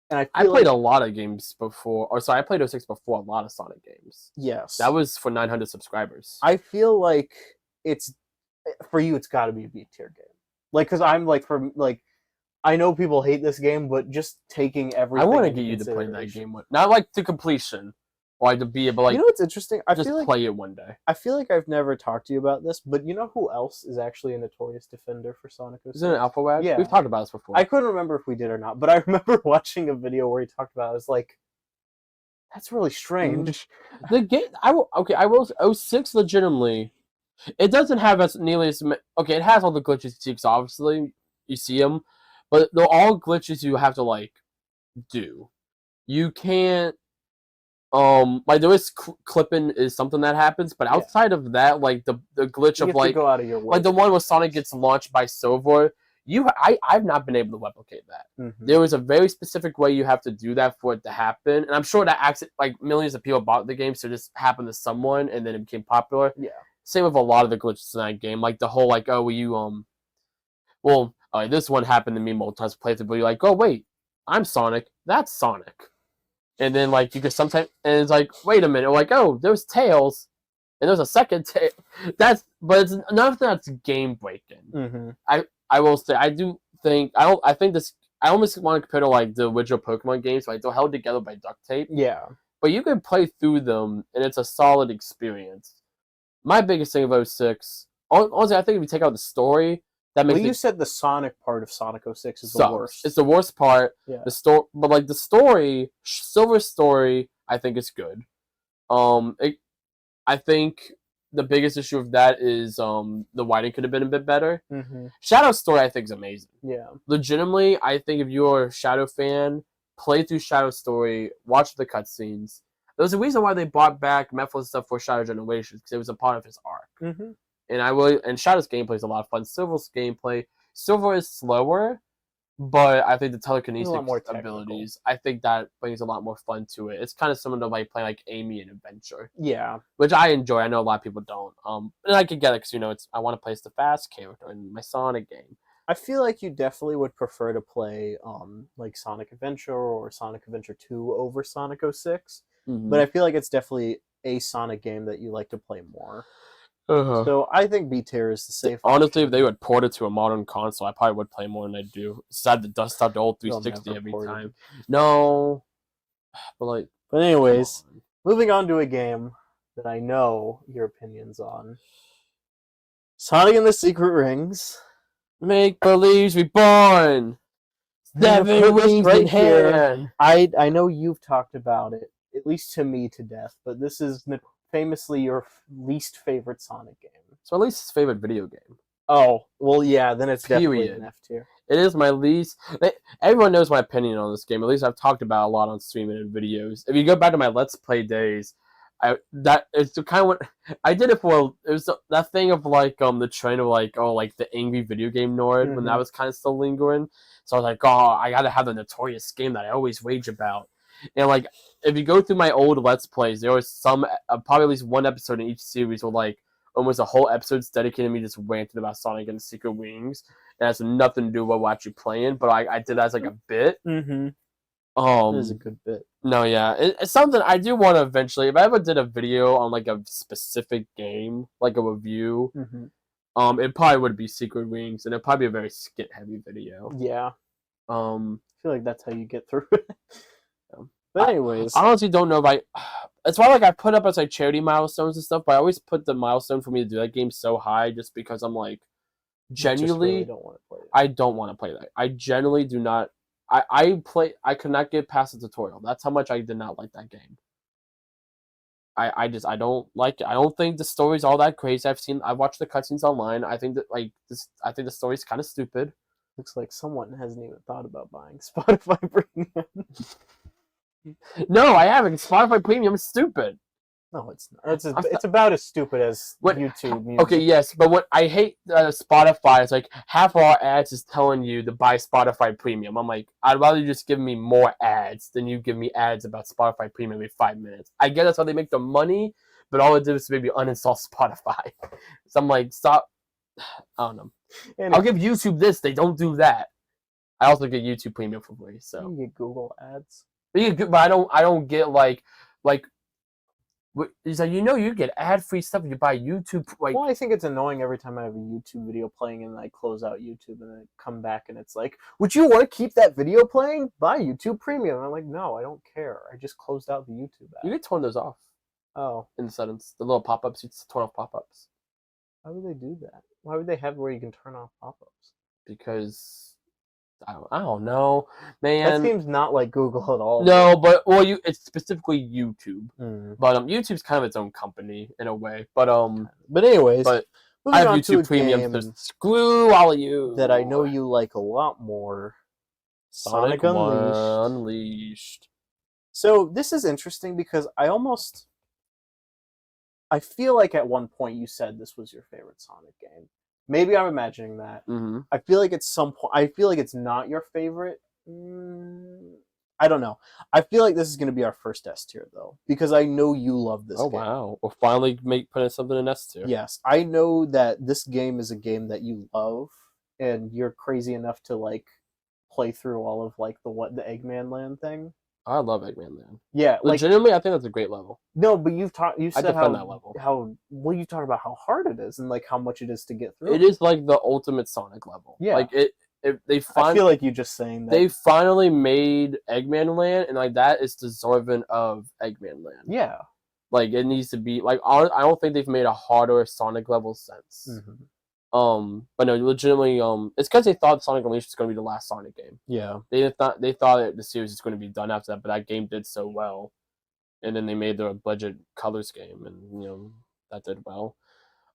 And I played a lot of games before. I played 06 before a lot of Sonic games. Yes. That was for 900 subscribers. I feel like for you, it's got to be a B tier game. Like, because I'm like, I know people hate this game, but just taking everything. I want to into get you to play that consideration. game, not like to completion, or like to be, but like You know what's interesting? I just feel like play it one day. I feel like I've never talked to you about this, but you know who else is actually a notorious defender for Sonic 06? Isn't it Alpha Yeah. We've talked about this before. I couldn't remember if we did or not, but I remember watching a video where he talked about it. I was like, that's really strange. The game, I will 06 legitimately. It doesn't have as nearly as okay. It has all the glitches you see, 'cause obviously you see them, but they're all glitches you have to like do. You can't like there is clipping is something that happens, but outside of that, like the glitch You of have to like go out of your way. like the one where Sonic gets launched by Silver, I've not been able to replicate that. Mhm. There was a very specific way you have to do that for it to happen, and I'm sure that like millions of people bought the game, so this happened to someone, and then it became popular. Yeah. Same with a lot of the glitches in that game, like the whole like, oh, well, this one happened to me multiple times playthrough, but you're like, oh wait, I'm Sonic, that's Sonic, and then like you could sometimes, and it's like, wait a minute, like, oh, there's Tails, and there's a second Tail. But it's none of that's game breaking. Mm-hmm. I will say I think this. I almost want to compare to like the original Pokemon games, like they're held together by duct tape. Yeah. But you can play through them, and it's a solid experience. My biggest thing of 06, honestly, I think if you take out the story, that makes you said the Sonic part of Sonic 06 is sucks. the worst. It's the worst part. Yeah. But like the story, Silver's story, I think is good. I think the biggest issue of that is the writing could have been a bit better. Mm-hmm. Shadow's story, I think, is amazing. Yeah. Legitimately, I think if you're a Shadow fan, play through Shadow's story, watch the cutscenes. There's a reason why they brought back Mephil stuff for Shadow Generations, because it was a part of his arc. Mm-hmm. And Shadow's gameplay is a lot of fun. Silver's gameplay, Silver is slower, but I think the telekinesis abilities, I think that brings a lot more fun to it. It's kind of similar to like playing like Amy in Adventure. Yeah. Which I enjoy. I know a lot of people don't. And I can get it because I want to play as the fast character in my Sonic game. I feel like you definitely would prefer to play like Sonic Adventure or Sonic Adventure 2 over Sonic 06. Mm-hmm. But I feel like it's definitely a Sonic game that you like to play more. Uh-huh. So I think B tier is the safe. Honestly, option. if they would port it to a modern console, I probably would play more than I do. Sad to dust out the old 360 every time. No, but anyways, moving on to a game that I know your opinions on. Sonic and the Secret Rings. Make Believe's Reborn. 7 wings in hand. I know you've talked about it, at least to me, to death, but this is famously your least favorite Sonic game. It's my least favorite video game. Oh, well, yeah, then it's definitely an F tier. It is my least. Everyone knows my opinion on this game. At least I've talked about it a lot on streaming and videos. If you go back to my Let's Play days, it's kind of what I did it for. It was that thing of like the trend of like the angry video game nerd when that was kind of still lingering. So I was like, I gotta have the notorious game that I always rage about. And like if you go through my old Let's Plays, there was some probably at least one episode in each series where like almost a whole episode's dedicated to me just ranting about Sonic and the Secret Wings. And it has nothing to do with what we're actually playing, but I did that as like a bit. Mm-hmm. It is a good bit. No, yeah, it's something I do want to eventually. If I ever did a video on like a specific game, like a review, it probably would be Secret Wings, and it'd probably be a very skit heavy video. Yeah. I feel like that's how you get through it. But anyways, I honestly don't know if I. It's why like I put up as like charity milestones and stuff, but I always put the milestone for me to do that game so high just because I'm like, genuinely, really don't want to play it. I don't want to play that. I genuinely do not. I could not get past the tutorial. That's how much I did not like that game. I don't like it. I don't think the story's all that crazy. I've watched the cutscenes online. I think that I think the story's kind of stupid. Looks like someone hasn't even thought about buying Spotify Premium. No, I haven't. Spotify Premium is stupid. No, it's not. It's about as stupid as YouTube music. Okay, yes, but what I hate Spotify is like half of our ads is telling you to buy Spotify Premium. I'm like, I'd rather you just give me more ads than you give me ads about Spotify Premium every 5 minutes. I get that's how they make the money, but all it did was maybe uninstall Spotify. So I'm like, stop. I don't know. Anyway. I'll give YouTube this. They don't do that. I also get YouTube Premium for free. So you get Google ads. But I don't get like He's like, you get ad-free stuff if you buy YouTube. Like, well, I think it's annoying every time I have a YouTube video playing and I close out YouTube and then I come back and it's like, would you want to keep that video playing? Buy YouTube Premium. And I'm like, no, I don't care. I just closed out the YouTube app. you can turn those off Oh, in the settings. The little pop-ups, you turn off pop-ups. why would they do that? Why would they have where you can turn off pop-ups? Because I don't know, man. That seems not like Google at all. No, but it's specifically YouTube. Mm. But YouTube's kind of its own company in a way. But anyways, but moving I have on to YouTube a Premium, game so screw all of you. that I know you like a lot more. Sonic Unleashed. Unleashed. So this is interesting because I feel like at one point you said this was your favorite Sonic game. Maybe I'm imagining that. Mm-hmm. I feel like at some point, I feel like it's not your favorite. I don't know. I feel like this is going to be our first S tier though, because I know you love this game. Wow. We'll finally putting something in S tier. Yes, I know that this game is a game that you love, and you're crazy enough to like play through all of like the Eggman Land thing. I love Eggman Land. Yeah, like, legitimately, I think that's a great level. no, but you said defend how that level. You talk about how hard it is and like how much it is to get through. It is like the ultimate Sonic level. Yeah. Like I feel like you just saying that. They finally made Eggman Land, and like that is deserving of Eggman Land. Yeah. Like it needs to be like I don't think they've made a harder Sonic level since. Mm-hmm. But no, legitimately, it's because they thought Sonic Unleashed was going to be the last Sonic game. Yeah. They thought that the series was going to be done after that, but that game did so well, and then they made their budget Colors game, and that did well.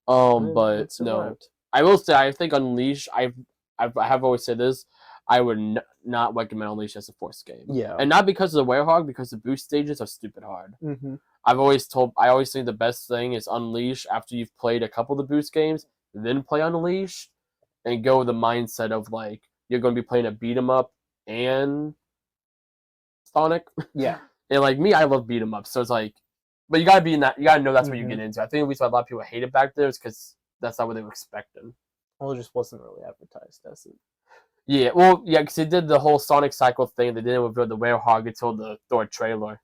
But no, I will say I think Unleashed. I have always said this. I would not recommend Unleashed as a first game. Yeah. And not because of the Werehog, because the boost stages are stupid hard. Mm-hmm. I always think the best thing is Unleashed after you've played a couple of the boost games, then play Unleashed, and go with the mindset of like you're going to be playing a beat 'em up and Sonic. Yeah. And like me, I love beat 'em ups, so it's like, but you gotta be in that. You gotta know that's what you Mm-hmm. get into. I think the reason why a lot of people hate it back there is because that's not what they were expecting. Well, it just wasn't really advertised as it. Yeah, well, yeah, because they did the whole Sonic Cycle thing. They didn't reveal the Werehog until the third trailer.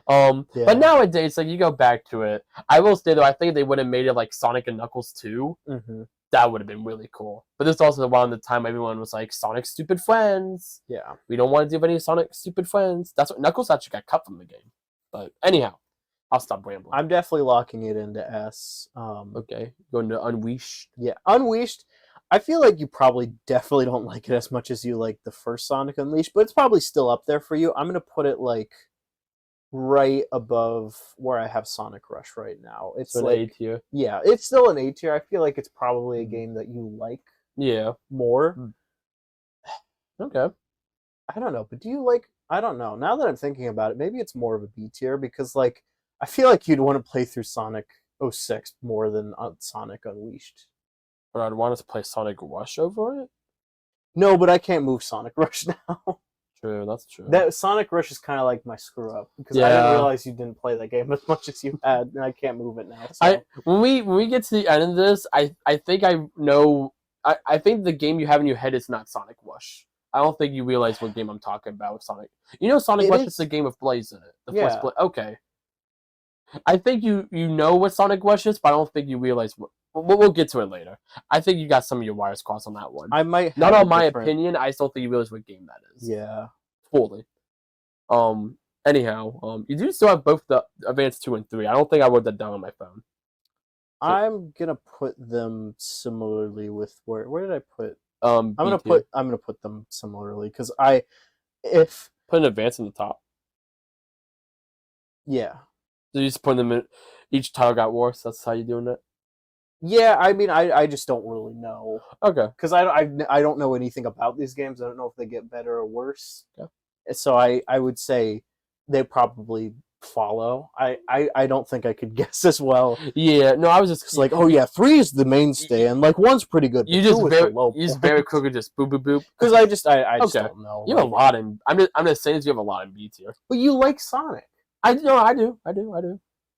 Yeah. But nowadays, like you go back to it, I will say though, I think they would have made it like Sonic and Knuckles 2. Mm-hmm. That would have been really cool. But this is also around the time everyone was like, Sonic stupid friends. Yeah. We don't want to do any Sonic stupid friends. That's what Knuckles actually got cut from the game. But anyhow, I'll stop rambling. I'm definitely locking it into S. Okay, going to Unleashed. Yeah, Unleashed. I feel like you probably definitely don't like it as much as you like the first Sonic Unleashed, but it's probably still up there for you. I'm gonna put it like right above where I have Sonic Rush right now. It's So like an A tier. yeah, it's still an A tier. I feel like it's probably a game that you like Yeah. more. Okay. I don't know, but do you like? I don't know. Now that I'm thinking about it, maybe it's more of a B tier because like I feel like you'd want to play through Sonic 06 more than Sonic Unleashed. But I'd want us to play Sonic Rush over it. No, but I can't move Sonic Rush now. True, that's true. That Sonic Rush is kind of like my screw up because I Yeah. didn't realize you didn't play that game as much as you had, and I can't move it now. So. When we get to the end of this, I think I know. I think the game you have in your head is not Sonic Rush. I don't think you realize what game I'm talking about with Sonic. Sonic It Rush is- is the game with Blaze in it. The Yeah. first Blaze. Okay. I think you know what Sonic Rush is, but I don't think you realize what. We'll get to it later. I think you got some of your wires crossed on that one. I might Not have on a my different- opinion. I just don't think you realize what game that is. Yeah. Fully. Anyhow, you do still have both the Advance 2 and 3. I don't think I wrote that down on my phone. I'm gonna put them similarly with where did I put? I'm I'm gonna put them similarly because put an Advance in the top. yeah. So you just put them in. Each title got worse. That's how you're doing it. Yeah, I mean, I just don't really know Okay. because I don't know anything about these games. I don't know if they get better or worse. Yeah. So I would say they probably follow. I don't think I could guess as well. Yeah. No, I was just It's like, oh yeah, 3 is the mainstay, and like 1's pretty good. You but just 2 is very the low you just point. very quickly just boop boop boop. Because I just Okay. don't know. You have a lot in. I'm just saying you have a lot in B tier. But you like Sonic. I do.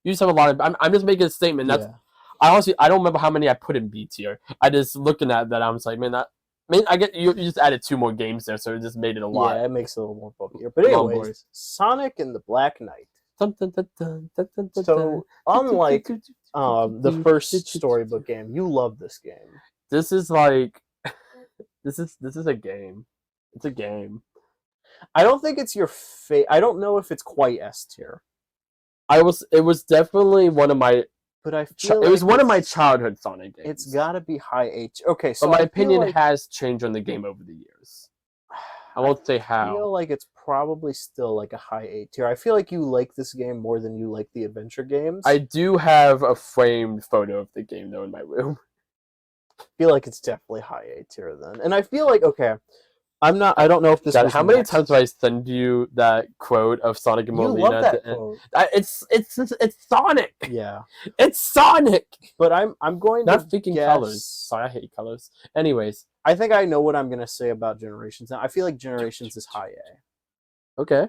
You just have a lot of. I'm just making a statement. That's. Yeah. I honestly I don't remember how many I put in B tier. I just looking at that. I was like, man, I get you just added 2 more games there, so it just made it a lot. Yeah, it makes it a little more bulkier. But Long anyways, boys. Sonic and the Black Knight. So unlike the first storybook game, you love this game. This is like this is a game. It's a game. I don't think it's your I don't know if it's quite S tier. It was definitely one of my but I feel it was one of my childhood Sonic games. It's got to be high H. Okay, so but my opinion has changed on the game over the years. I won't say how. I feel like it's probably still like a high A tier. I feel like you like this game more than you like the adventure games. I do have a framed photo of the game though in my room. I feel like it's definitely high A tier then. And I feel like, okay, I don't know if this was how many times do I send you that quote of Sonic and Molina? You love that quote. It's Sonic. Yeah. It's Sonic. But I'm going to not thinking colors. Sorry, I hate colors. Anyways, I think I know what I'm going to say about Generations now. I feel like Generations is high A. Okay.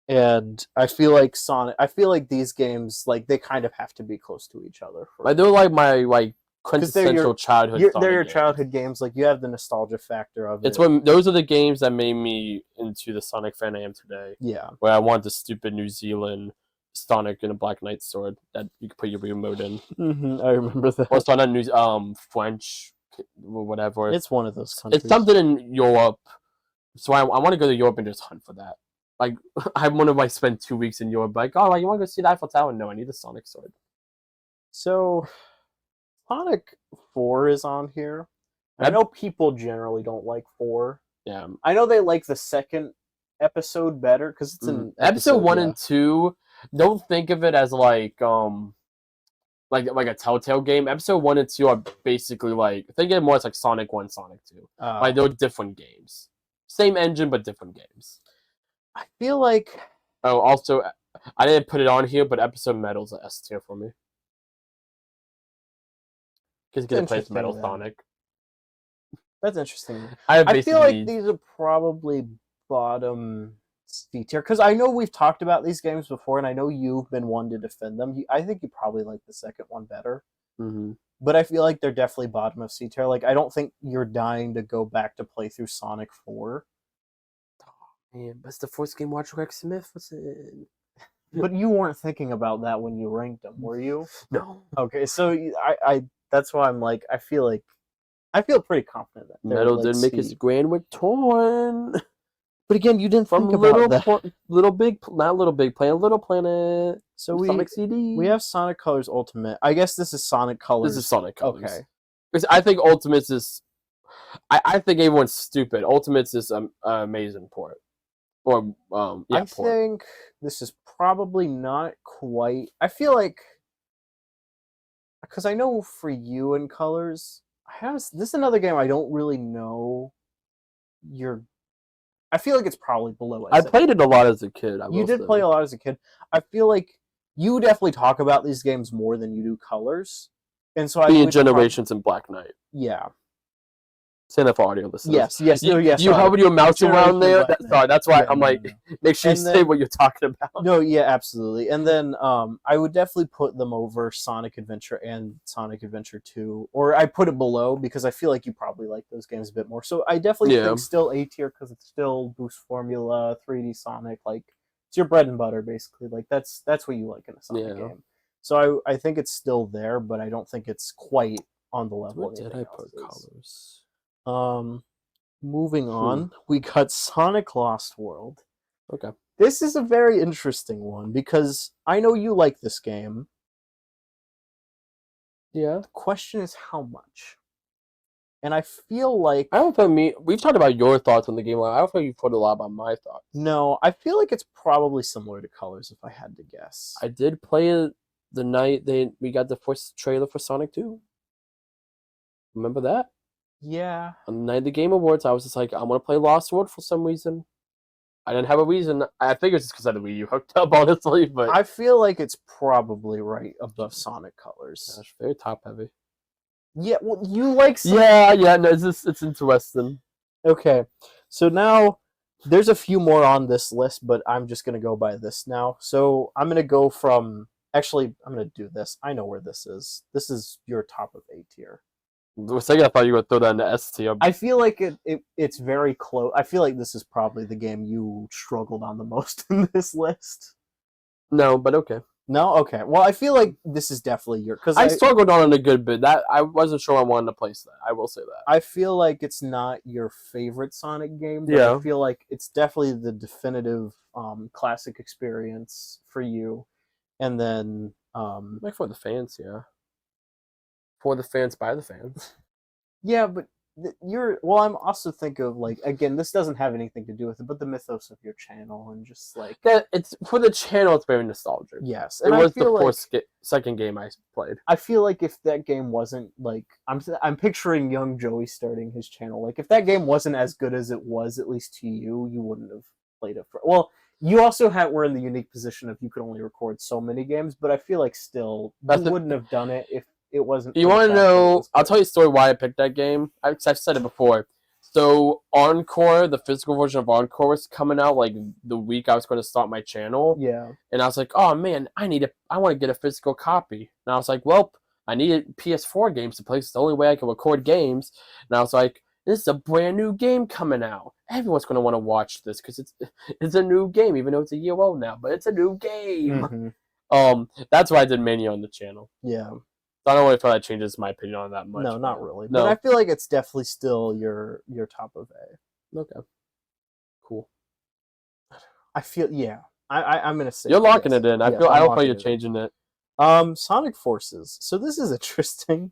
And I feel like these games, like, they kind of have to be close to each other. They're like my quintessential childhood. They're your childhood games. Like, you have the nostalgia factor of it. Those are the games that made me into the Sonic fan I am today. Yeah. Where I want the stupid New Zealand Sonic and a Black Knight sword that you could put your remote in. Mm-hmm, I remember that. Or Sonic French, whatever. It's one of those countries. It's something in Europe. So I want to go to Europe and just hunt for that. Like, I want to spend 2 weeks in Europe. Like, oh, you want to go see the Eiffel Tower? No, I need the Sonic sword. So, Sonic 4 is on here. I know people generally don't like 4. Yeah. I know they like the second episode better because it's an episode 1 and 2. Don't think of it as like a Telltale game. Episode 1 and 2 are basically think of it more as like Sonic 1, Sonic 2. They're different games. Same engine but different games. I feel like. Oh, also, I didn't put it on here, but episode Metal's an S tier for me. Because you get to play as Metal Sonic. That's interesting. I feel like these are probably bottom C tier. Because I know we've talked about these games before, and I know you've been one to defend them. I think you probably like the second one better. Mm-hmm. But I feel like they're definitely bottom of C tier. Like, I don't think you're dying to go back to play through Sonic 4. Man, but it's the first game Watch Rex Smith was in. But you weren't thinking about that when you ranked them, were you? No. Okay, so I that's why I'm like, I feel pretty confident that Metal didn't make his grand with Torn. But again, you didn't think about that. Little Big Planet, Little Planet. So Sonic CD. We have Sonic Colors Ultimate. I guess this is Sonic Colors. This is Sonic Colors. Okay. Because I think Ultimates is. I think everyone's stupid. Ultimates is an amazing port. Or I think this is probably not quite. I feel like. Because I know for you in Colors, this is another game I don't really know. I feel like it's probably below it. I played it a lot as a kid. You did play a lot as a kid. I feel like you definitely talk about these games more than you do Colors, and so being Generations and Black Knight. Yeah. Say that for audio listeners. Yes. You hover your mouse around there. That's why I'm like, make sure you say what you're talking about. No, yeah, absolutely. And then I would definitely put them over Sonic Adventure and Sonic Adventure 2. Or I put it below because I feel like you probably like those games a bit more. So I definitely think still A tier because it's still Boost Formula, 3D Sonic. Like, it's your bread and butter, basically. Like, that's what you like in a Sonic game. So I think it's still there, but I don't think it's quite on the level. Where did I put Colors? Moving on, we got Sonic Lost World. Okay. This is a very interesting one because I know you like this game. Yeah. The question is how much. And I feel like I don't feel we've talked about your thoughts on the game. I don't feel you've put a lot about my thoughts. No, I feel like it's probably similar to Colors if I had to guess. I did play it the night we got the first trailer for Sonic 2. Remember that? Yeah. On the night of the Game Awards, I was just like, I want to play Lost World for some reason. I didn't have a reason. I figured it's because I had the Wii U hooked up, honestly. But I feel like it's probably right above Sonic Colors. Gosh, very top heavy. Yeah, well, you like Sonic. Yeah, no, it's interesting. Okay, so now there's a few more on this list, but I'm just going to go by this now. So I'm going to go from... Actually, I'm going to do this. I know where this is. This is your top of A tier. For a second, I thought you would throw that in the S tier. I feel like it's very close. I feel like this is probably the game you struggled on the most in this list. No, but okay. No, okay. Well, I feel like this is definitely your because I struggled on it a good bit. That I wasn't sure I wanted to place that. I will say that. I feel like it's not your favorite Sonic game, but Yeah. I feel like it's definitely the definitive classic experience for you. And then Like for the fans, yeah. For the fans, by the fans. yeah, but you're well. I'm also thinking of like again, this doesn't have anything to do with it, but the mythos of your channel and just like That it's for the channel. It's very nostalgic. yes, It and was I feel the like second game I played. I feel like if that game wasn't like I'm picturing young Joey starting his channel. Like if that game wasn't as good as it was, at least to you, you wouldn't have played it for. Well, you also were in the unique position of you could only record so many games, but I feel like still you wouldn't have done it if it wasn't. You want to know? I'll tell you a story why I picked that game. I've said it before. So Encore, the physical version of Encore, was coming out like the week I was going to start my channel. Yeah. And I was like, oh man, I want to get a physical copy. And I was like, well, I need PS4 games to play. It's the only way I can record games. And I was like, this is a brand new game coming out. Everyone's going to want to watch this because it's a new game, even though it's a year old now. But it's a new game. Mm-hmm. That's why I did Mania on the channel. Yeah. I don't know if that changes my opinion on that much. No, not really. No. But I feel like it's definitely still your top of A. Okay. Cool. I feel I'm gonna say you're locking it in. I don't feel you're it changing it. Sonic Forces. So this is interesting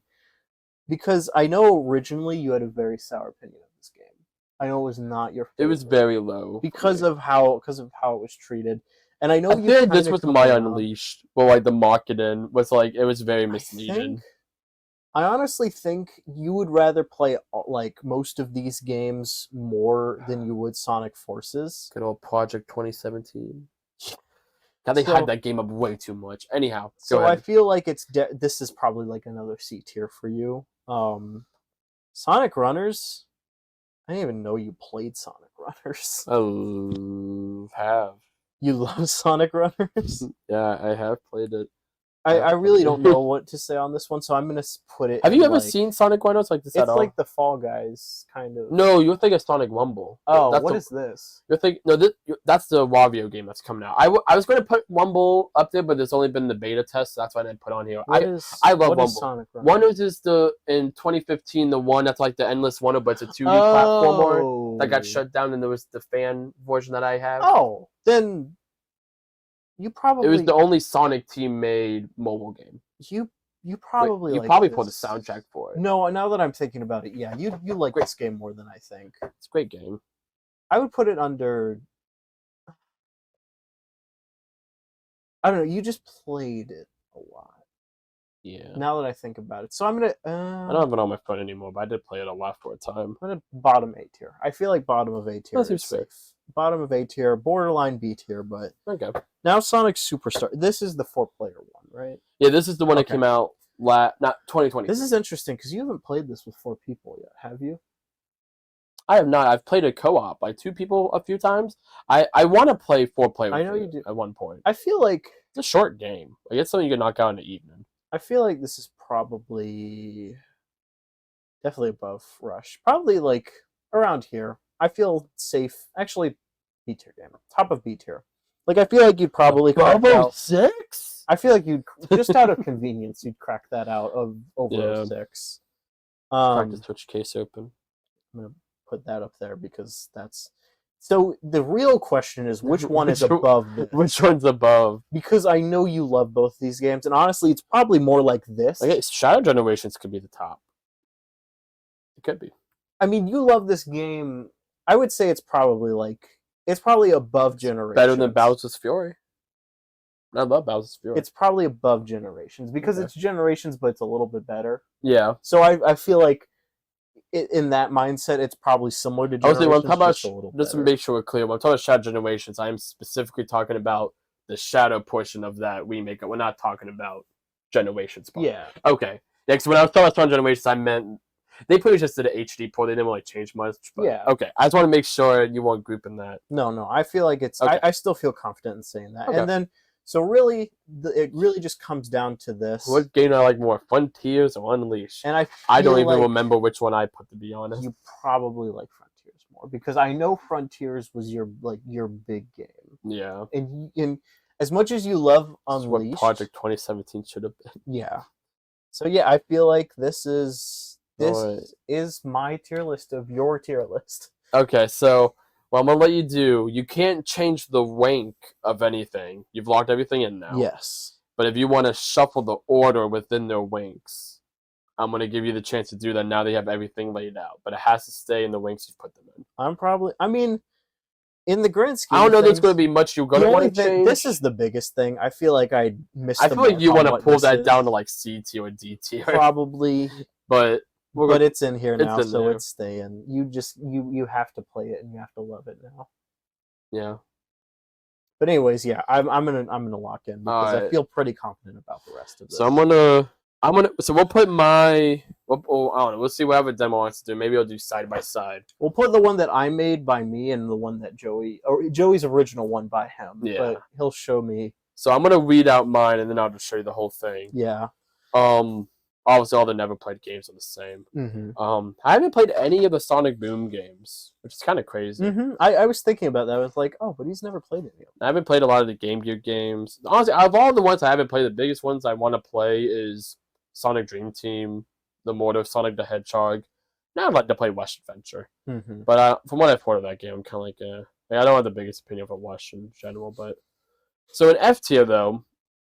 because I know originally you had a very sour opinion of this game. I know it was not your favorite. It was very low because of how it was treated. And I know I think this was my Unleashed, but like the marketing was like it was very misleading. I honestly think you would rather play like most of these games more than you would Sonic Forces. Good old Project 2017. God, they hyped that game up way too much. Anyhow, so I feel like this is probably like another C tier for you. Sonic Runners. I didn't even know you played Sonic Runners. Have. You love Sonic Runners? Yeah, I have played it. I really don't know what to say on this one, so I'm gonna put it. Have you ever seen Sonic Runners like this at all? It's like the Fall Guys kind of. No, you're thinking of Sonic Rumble. Oh, what is this? You're thinking that's the Wario game that's coming out. I was going to put Rumble up there, but there's only been the beta test, so that's why I didn't put on here. I love Rumble. Sonic Runners? Runners is in 2015 the one that's like the Endless Wonder, but it's a 2D platformer that got shut down, and there was the fan version that I have. Oh, then. You probably. It was the only Sonic team made mobile game. You probably. You probably put the soundtrack for it. No, now that I'm thinking about it, yeah, you like this game more than I think. It's a great game. I would put it under. I don't know. You just played it a lot. Yeah. Now that I think about it, so I'm gonna. I don't have it on my phone anymore, but I did play it a lot for a time. I'm gonna bottom A tier. I feel like bottom of A tier is safe. Bottom of A tier, borderline B tier, but okay. Now Sonic Superstar. This is the 4-player one, right? Yeah, this is the one that came out not 2020. This is interesting because you haven't played this with 4 people yet, have you? I have not. I've played a co-op, like 2 people a few times. I want to play 4-player. I know you do at one point. I feel like it's a short game. Like it's something you can knock out in the evening. I feel like this is probably definitely above Rush. Probably like around here. I feel safe. Actually, B tier game. Top of B tier. Like I feel like you'd probably crack out 06. I feel like you'd just out of convenience you'd crack that out of over 06. Crack the Twitch case open. I'm gonna put that up there because that's. So the real question is which one is above this? Which one's above? Because I know you love both these games, and honestly, it's probably more like this. Okay, Shadow Generations could be the top. It could be. I mean, you love this game. I would say it's probably above Generations. Better than Bowser's Fury. I love Bowser's Fury. It's probably above Generations because it's Generations, but it's a little bit better. Yeah. So I feel like in that mindset, it's probably similar to Generations. I was just to make sure we're clear, when I'm talking about Shadow Generations, I'm specifically talking about the Shadow portion of that remake. We're not talking about Generations part. Yeah. Okay. Yeah, because when I was talking about Generations, I meant they pretty much just did an HD port. They didn't really change much. But yeah. Okay. I just want to make sure you weren't grouping that. No. I feel like it's. Okay. I still feel confident in saying that. Okay. And then, so really, it really just comes down to this. What game I like more, Frontiers or Unleashed? And I don't even remember which one I put, to be honest. You probably like Frontiers more because I know Frontiers was your big game. Yeah. And as much as you love This is what Unleashed, Project 2017 should have been. yeah. So yeah, I feel like this is Alright. my tier list of your tier list. Okay, so what I'm gonna let you do, you can't change the rank of anything. You've locked everything in now. Yes. But if you want to shuffle the order within their ranks, I'm gonna give you the chance to do that now they have everything laid out. But it has to stay in the ranks you've put them in. I mean, in the grand scheme, I don't know of there's things, gonna be much you're gonna want to change. this is the biggest thing. I feel like I missed. I feel like you want to pull that down to like C tier or D tier. Probably, but it's in here now, so there. it's staying. You have to play it and you have to love it now. Yeah. But anyways, yeah, I'm gonna lock in because I feel pretty confident about the rest of this. So so we'll put I don't know. We'll see whatever demo wants to do. Maybe I'll do side by side. We'll put the one that I made by me and the one that Joey's original one by him. Yeah. But he'll show me. So I'm gonna read out mine and then I'll just show you the whole thing. Yeah. Obviously all the never played games are the same. Mm-hmm. I haven't played any of the Sonic Boom games, which is kind of crazy. Mm-hmm. I was thinking about that. I was like, oh, but he's never played any of them. I haven't played a lot of the Game Gear games. Honestly, out of all the ones I haven't played, the biggest ones I want to play is Sonic Dream Team, the Mortal Sonic the Hedgehog. Now I'd like to play West Adventure. Mm-hmm. But from what I've heard of that game, I'm kind of like, I don't have the biggest opinion of West in general. But so in F tier, though,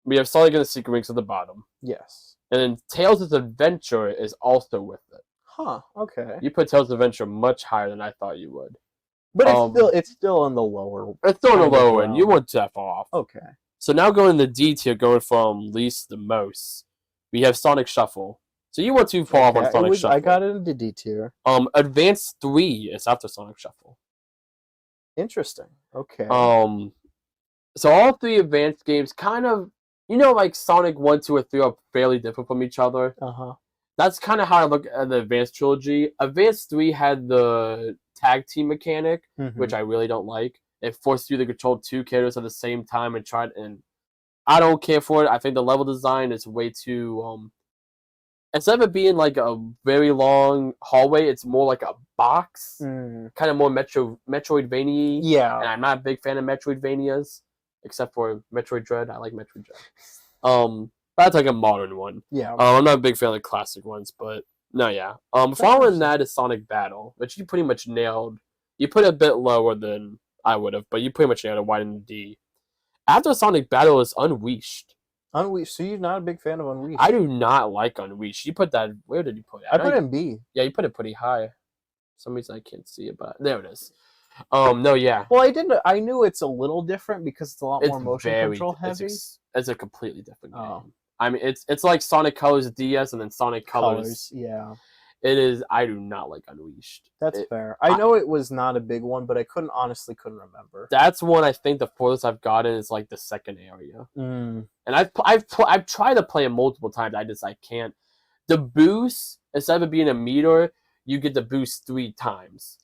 we have Sonic and the Secret Rings at the bottom. Yes. And then Tails' Adventure is also with it. Huh, okay. You put Tails' Adventure much higher than I thought you would. But it's still on the lower. It's still on the lower end. You weren't that far off. Okay. So now going to D tier, going from least to most, we have Sonic Shuffle. So you weren't too far off on Sonic Shuffle. I got it into D tier. Advanced 3 is after Sonic Shuffle. Interesting. Okay. So all three advanced games kind of, like Sonic 1, 2, or 3 are fairly different from each other. Uh-huh. That's kind of how I look at the Advanced trilogy. Advanced 3 had the tag team mechanic, which I really don't like. It forced you to control two characters at the same time and I don't care for it. I think the level design is way too instead of it being like a very long hallway, it's more like a box. Kind of more Metroidvania. Yeah. And I'm not a big fan of Metroidvanias. Except for Metroid Dread. I like Metroid Dread. That's like a modern one. Yeah. I'm not a big fan of classic ones, but no, yeah. Following that is Sonic Battle, which you pretty much nailed. You put it a bit lower than I would have, but you pretty much nailed it wide in the D. After Sonic Battle is Unleashed. Unleashed. So you're not a big fan of Unleashed? I do not like Unleashed. You put that. Where did you put it? I put it in B. Yeah, you put it pretty high. For some reason I can't see it, but there it is. No, yeah. Well, I knew it's a little different because it's a lot more motion control heavy. It's a completely different game. I mean, it's like Sonic Colors DS and then Sonic Colors. Yeah. It is. I do not like Unleashed. That's fair. I know it was not a big one, but I honestly couldn't remember. That's one I think the furthest I've gotten is like the second area. And I've tried to play it multiple times. I can't. The boost, instead of it being a meter, you get the boost 3 times.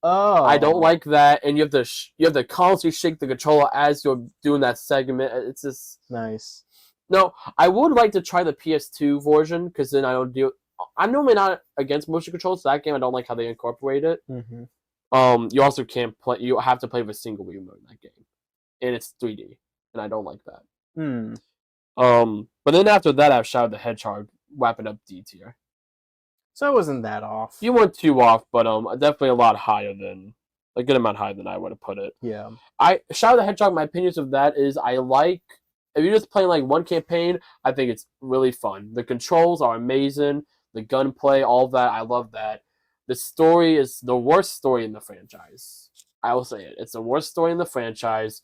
Oh, I don't like that, and you have to constantly shake the controller as you're doing that segment. It's just nice. No, I would like to try the PS2 version because then I don't do. I'm normally not against motion controls. So that game I don't like how they incorporate it. You also can't play. You have to play with single remote in that game, and it's 3D, and I don't like that. But then after that, I have Shadow the Hedgehog wrapping up D tier. So I wasn't that off. You weren't too off, but definitely a lot higher than a good amount higher than I would have put it. Yeah. Shadow the Hedgehog. My opinions of that is I like if you're just playing like one campaign. I think it's really fun. The controls are amazing. The gunplay, all of that, I love that. The story is the worst story in the franchise. I will say it. It's the worst story in the franchise.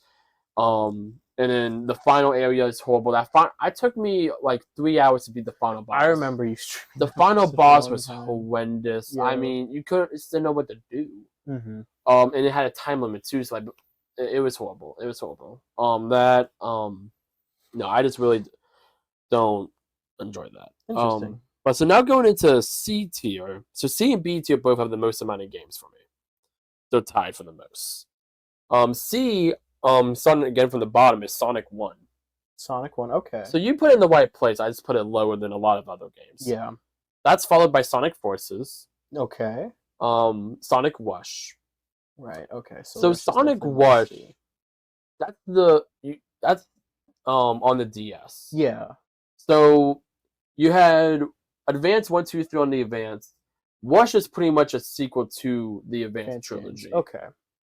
And then the final area is horrible. I took me like 3 hours to beat the final boss. I remember you. The final boss was horrendous. Yeah. I mean, you just didn't know what to do. And it had a time limit too. So like, it was horrible. It was horrible. No, I just really don't enjoy that. Interesting. But so now going into C tier. So C and B tier both have the most amount of games for me. They're tied for the most. C. Sonic again from the bottom is Sonic 1. Sonic 1, okay. So you put it in the right place. I just put it lower than a lot of other games. Yeah. That's followed by Sonic Forces. Okay. Sonic Rush. Right, okay. So Sonic Rush, that's that's on the DS. Yeah. So you had Advance 1, 2, 3 on the Advance. Wush is pretty much a sequel to the Advance trilogy. Okay.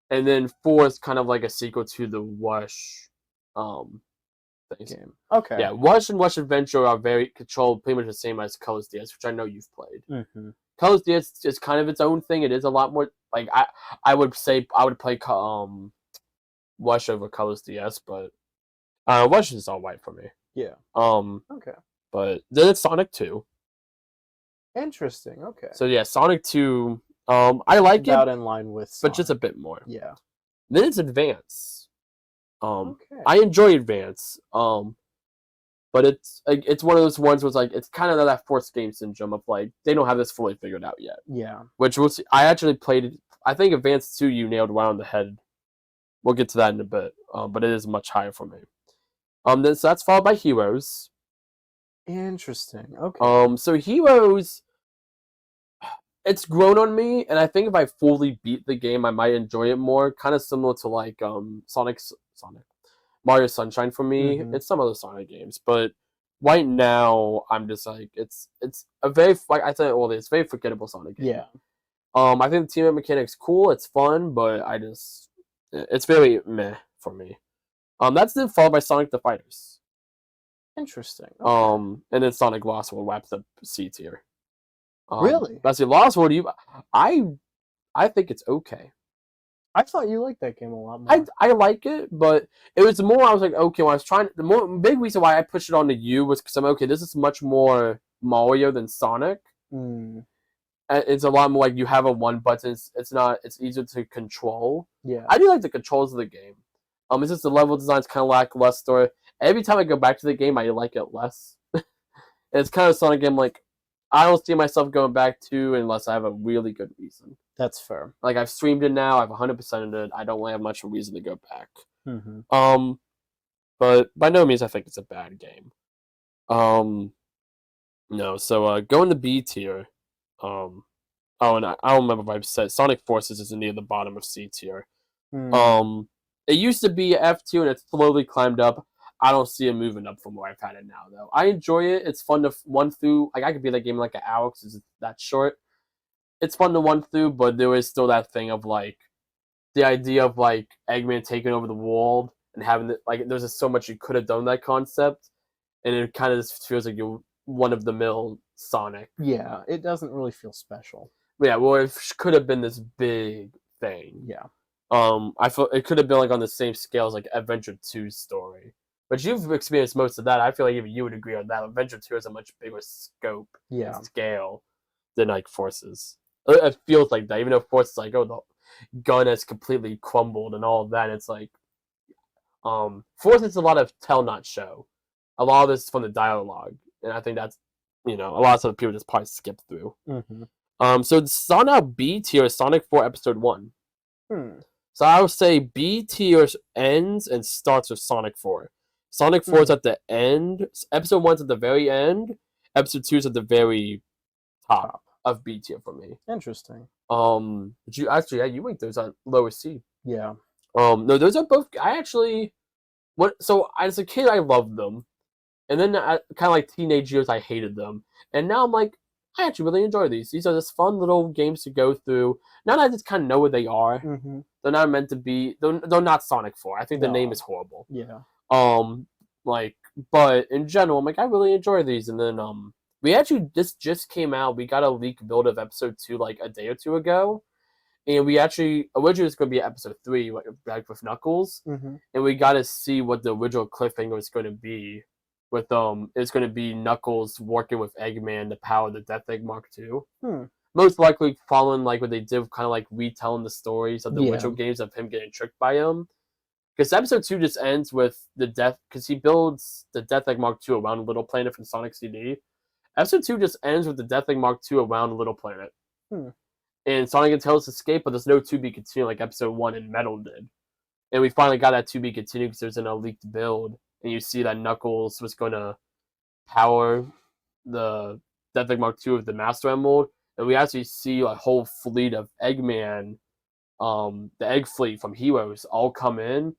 And then 4 is kind of like a sequel to the Wush things. Game. Okay. Yeah, Wush and Wush Adventure are very controlled, pretty much the same as Colors DS, which I know you've played. Mm-hmm. Colors DS is kind of its own thing. It is a lot more like I would say I would play Wush over Colors DS, but Wush is all right for me. Yeah. Okay. But then it's Sonic 2. Interesting. Okay. So yeah, Sonic 2. I like it. About in line with Sonic. But just a bit more. Yeah. Then it's Advance. Okay. I enjoy Advance. But it's one of those ones where it's like it's kind of that forced game syndrome of like they don't have this fully figured out yet. Yeah. Which we'll see. I actually played it. I think Advance 2 you nailed right on the head. We'll get to that in a bit. But it is much higher for me. Then so that's followed by Heroes. Interesting. Okay. So Heroes, it's grown on me, and I think if I fully beat the game, I might enjoy it more. Kind of similar to like Sonic, Mario Sunshine for me. Mhm. It's some other Sonic games, but right now I'm just like it's a very like I said earlier, it's a very forgettable Sonic game. Yeah. I think the team mechanic's cool. It's fun, but it's very meh for me. That's then followed by Sonic the Fighters. Interesting. Okay. And then Sonic Lost World wraps up C tier. Really? That's the Lost World. I think it's okay. I thought you liked that game a lot more. I like it, but it was more. I was like, okay, when I was trying. The more big reason why I pushed it on to you was because I'm okay. This is much more Mario than Sonic. Mm. It's a lot more like you have a one button. It's not. It's easier to control. Yeah. I do like the controls of the game. It's just the level design's kind of lackluster. Every time I go back to the game, I like it less. It's kind of a Sonic game like I don't see myself going back to unless I have a really good reason. That's fair. Like I've streamed it now, I've 100%ed it. I don't really have much of a reason to go back. Mm-hmm. But by no means I think it's a bad game. No. So going to B tier. And I don't remember if I've said Sonic Forces is near the bottom of C tier. Mm. It used to be F2 and it's slowly climbed up. I don't see it moving up from where I've had it now, though. I enjoy it. It's fun to one through. Like I could beat that game in like an hour because it's that short. It's fun to one through, but there is still that thing of like the idea of like Eggman taking over the world and having the, like there's just so much you could have done that concept, and it kind of just feels like you're one of the mill Sonic. Yeah, it doesn't really feel special. Yeah, well, it could have been this big thing. Yeah. I feel it could have been like on the same scale as like Adventure 2's story. But you've experienced most of that. I feel like even you would agree on that. Adventure 2 has a much bigger scope and scale than like Forces. It feels like that, even though Forces is like, oh, the gun has completely crumbled and all of that. It's like, Forces is a lot of tell not show. A lot of this is from the dialogue, and I think that's, a lot of people just probably skip through. Mm-hmm. So Sonic B tier is Sonic 4 Episode 1. So I would say B tier ends and starts with Sonic 4. Sonic 4 is at the end. Episode 1's at the very end. Episode 2 is at the very top of B tier for me. Interesting. But you actually, you rank those on lower C. Yeah. No, those are both. So as a kid, I loved them, and then kind of like teenage years, I hated them, and now I'm like, I actually really enjoy these. These are just fun little games to go through. Now that I just kind of know what they are, they're not meant to be. They're not Sonic 4. I think the name is horrible. Yeah. But in general, I'm like, I really enjoy these. And then, we actually, this just came out. We got a leak build of episode 2 like a day or two ago. And we actually, originally it was going to be episode 3, like with Knuckles. And we got to see what the original cliffhanger was going to be. It's going to be Knuckles working with Eggman to power the Death Egg Mark II. Most likely following like what they did, kind of like retelling the stories of the original games of him getting tricked by him. Because episode 2 just ends with because he builds the Death Egg Mark II around Little Planet from Sonic CD. Episode 2 just ends with the Death Egg Mark II around Little Planet. And Sonic and Tails escape, but there's no to be continued like episode 1 and Metal did. And we finally got that to be continued because there's an leaked build. And you see that Knuckles was going to power the Death Egg Mark II with the Master Emerald. And we actually see a whole fleet of Eggman, the Egg Fleet from Heroes, all come in.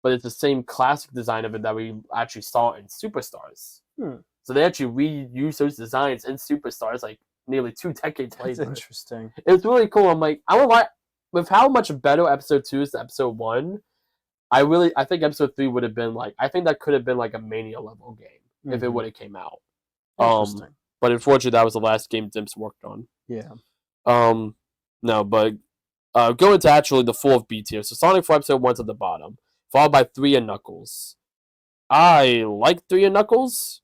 but it's the same classic design of it that we actually saw in Superstars. Hmm. So they actually reused those designs in Superstars like nearly 2 decades That's later. interesting. It was really cool. I'm like, I would like with how much better episode 2 is to episode 1. I think episode 3 would have been like, I think that could have been like a Mania level game if it would have came out. Interesting. But unfortunately, that was the last game Dimps worked on. Yeah. No, but going to actually the full of B tier. So Sonic 4 episode 1's at the bottom, followed by 3 and Knuckles. I like 3 and Knuckles.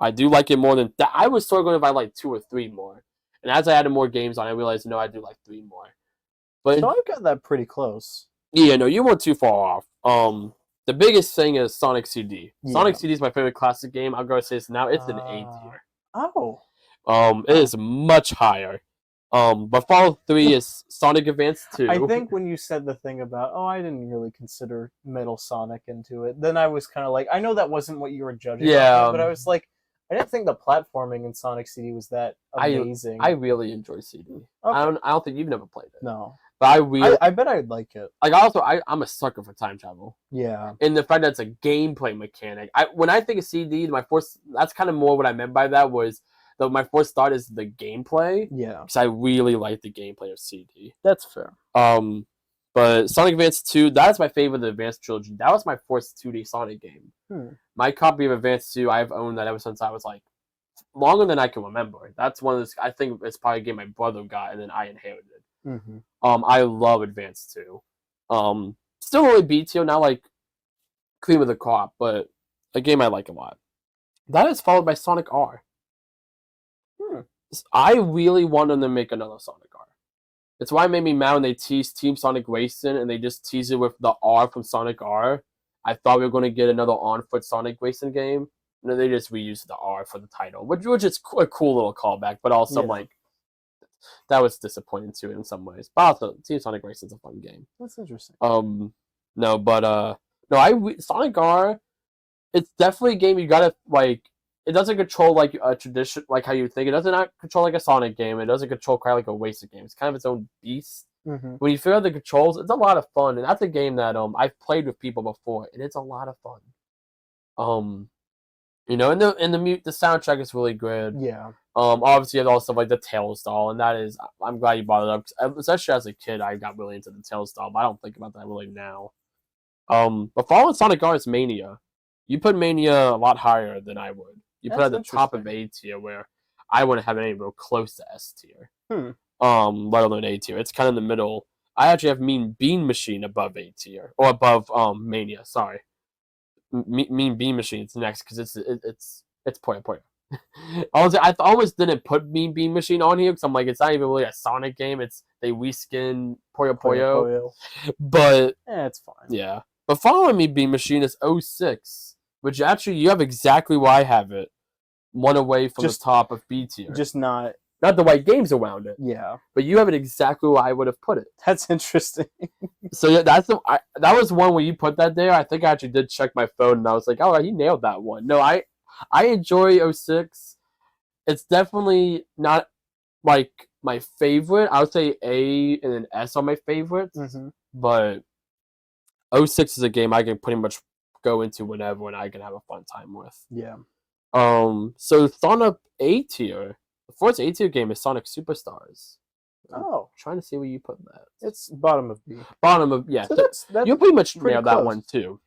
I do like it more than that. I was sort of going if I like 2 or 3 more. And as I added more games on, I realized, no, I do like 3 more. But so I got that pretty close. Yeah, no, you weren't too far off. The biggest thing is Sonic CD. Yeah. Sonic CD is my favorite classic game. I'm gonna say this now. It's an A tier. Oh. It is much higher. But follow 3 is Sonic Advance 2. I think when you said the thing about, I didn't really consider Metal Sonic into it, then I was kind of like, I know that wasn't what you were judging. Yeah. But I was like, I didn't think the platforming in Sonic CD was that amazing. I really enjoy CD. Okay. I don't think you've never played it. No. But I bet I'd like it. Like I'm a sucker for time travel. Yeah. And the fact that it's a gameplay mechanic. when I think of CD, that's kind of more what I meant by that was my first thought is the gameplay. Yeah. Because I really like the gameplay of CD. That's fair. But Sonic Advance 2, that's my favorite of the Advance trilogy. That was my first 2D Sonic game. My copy of Advance 2, I've owned that ever since I was like longer than I can remember. That's one of those. I think it's probably a game my brother got and then I inherited. I love Advance 2. Still only B tier, not like cream of the crop, but a game I like a lot. That is followed by Sonic R. I really want them to make another Sonic R. It's why it made me mad when they teased Team Sonic Racing and they just teased it with the R from Sonic R. I thought we were going to get another on-foot Sonic Racing game. No, they just reused the R for the title, which is a cool little callback, but also like that was disappointing too in some ways. But also, Team Sonic Racing is a fun game. That's interesting. Sonic R, it's definitely a game you gotta like. It doesn't control like a tradition, like how you think. It doesn't not control like a Sonic game. It doesn't control kind of like a Racing game. It's kind of its own beast. When you figure out the controls, it's a lot of fun, and that's a game that I've played with people before, and it's a lot of fun. And the soundtrack is really good. Yeah. Obviously you have all stuff like the Tails doll, and that is, I'm glad you brought it up. Especially as a kid, I got really into the Tails doll, but I don't think about that really now. But following Sonic R is Mania. You put Mania a lot higher than I would. You put it at the top of A tier, where I wouldn't have any real close to S tier. Let alone A tier. It's kind of in the middle. I actually have Mean Bean Machine above A tier, or above Mania. Sorry, Mean Bean Machine is next because it's Puyo Puyo. I almost didn't put Mean Bean Machine on here because I'm like, it's not even really a Sonic game. They reskin Puyo Puyo. But it's fine. Yeah. But following Mean Bean Machine is 06, which actually you have exactly where I have it. One away from the top of B tier. Just not the white games around it. Yeah. But you have it exactly where I would have put it. That's interesting. So yeah, that was one where you put that there. I think I actually did check my phone and I was like, oh, you nailed that one. No, I enjoy 06. It's definitely not like my favorite. I would say A and an S are my favorites. But 06 is a game I can pretty much go into whenever and I can have a fun time with. Yeah. So Sonic A tier. The first A tier game is Sonic Superstars. I'm trying to see where you put that. It's bottom of B. Bottom of So that's you pretty much nailed that one too.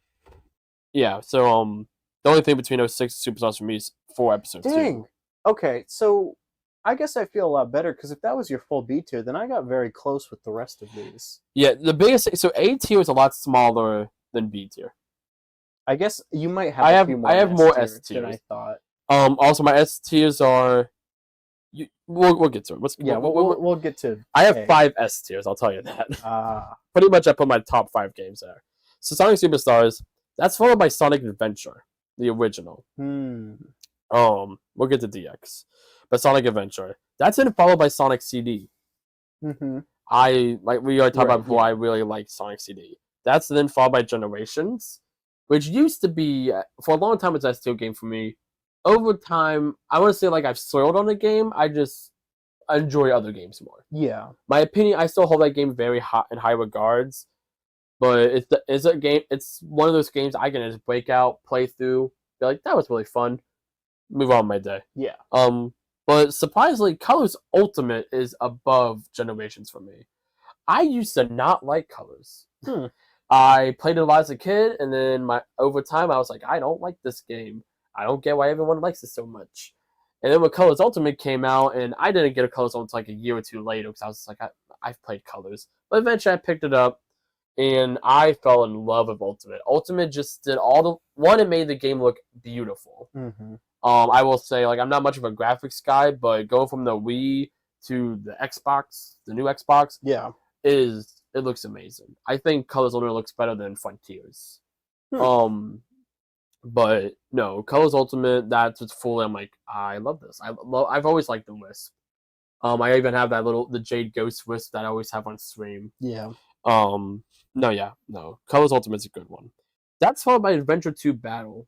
Yeah. So the only thing between 06 and Superstars for me is 4 episodes. Dang. Okay, so I guess I feel a lot better because if that was your full B tier, then I got very close with the rest of these. Yeah, the biggest thing, so A tier is a lot smaller than B tier. I guess you might have. I have more S tiers than I thought. Also my S tiers are. We'll get to it. We'll get to. I have 5 S tiers. I'll tell you that. Pretty much, I put my top 5 games there. So Sonic Superstars. That's followed by Sonic Adventure, the original. We'll get to DX, but Sonic Adventure. That's then followed by Sonic CD. We already talked about before. I really like Sonic CD. That's then followed by Generations, which used to be for a long time it's an S tier game for me. Over time, I want to say like I've soiled on the game. I just enjoy other games more. Yeah. My opinion, I still hold that game very high in high regards. But it's a game. It's one of those games I can just break out, play through, be like, that was really fun, move on with my day. Yeah. But surprisingly, Colors Ultimate is above Generations for me. I used to not like Colors. I played it a lot as a kid, and then over time I was like, I don't like this game. I don't get why everyone likes it so much. And then when Colors Ultimate came out, and I didn't get a Colors Ultimate like a year or two later because I was like, I've played Colors. But eventually I picked it up, and I fell in love with Ultimate. Ultimate just did all the one. It made the game look beautiful. I will say, like, I'm not much of a graphics guy, but going from the Wii to the Xbox, the new Xbox, it looks amazing. I think Colors Ultimate looks better than Frontiers. But no, Colors Ultimate, that's what's fully. I'm like, I love this. I've always liked the Wisp. I even have the Jade Ghost Wisp that I always have on stream. Yeah. No. Colors Ultimate's a good one. That's followed by Adventure 2 Battle.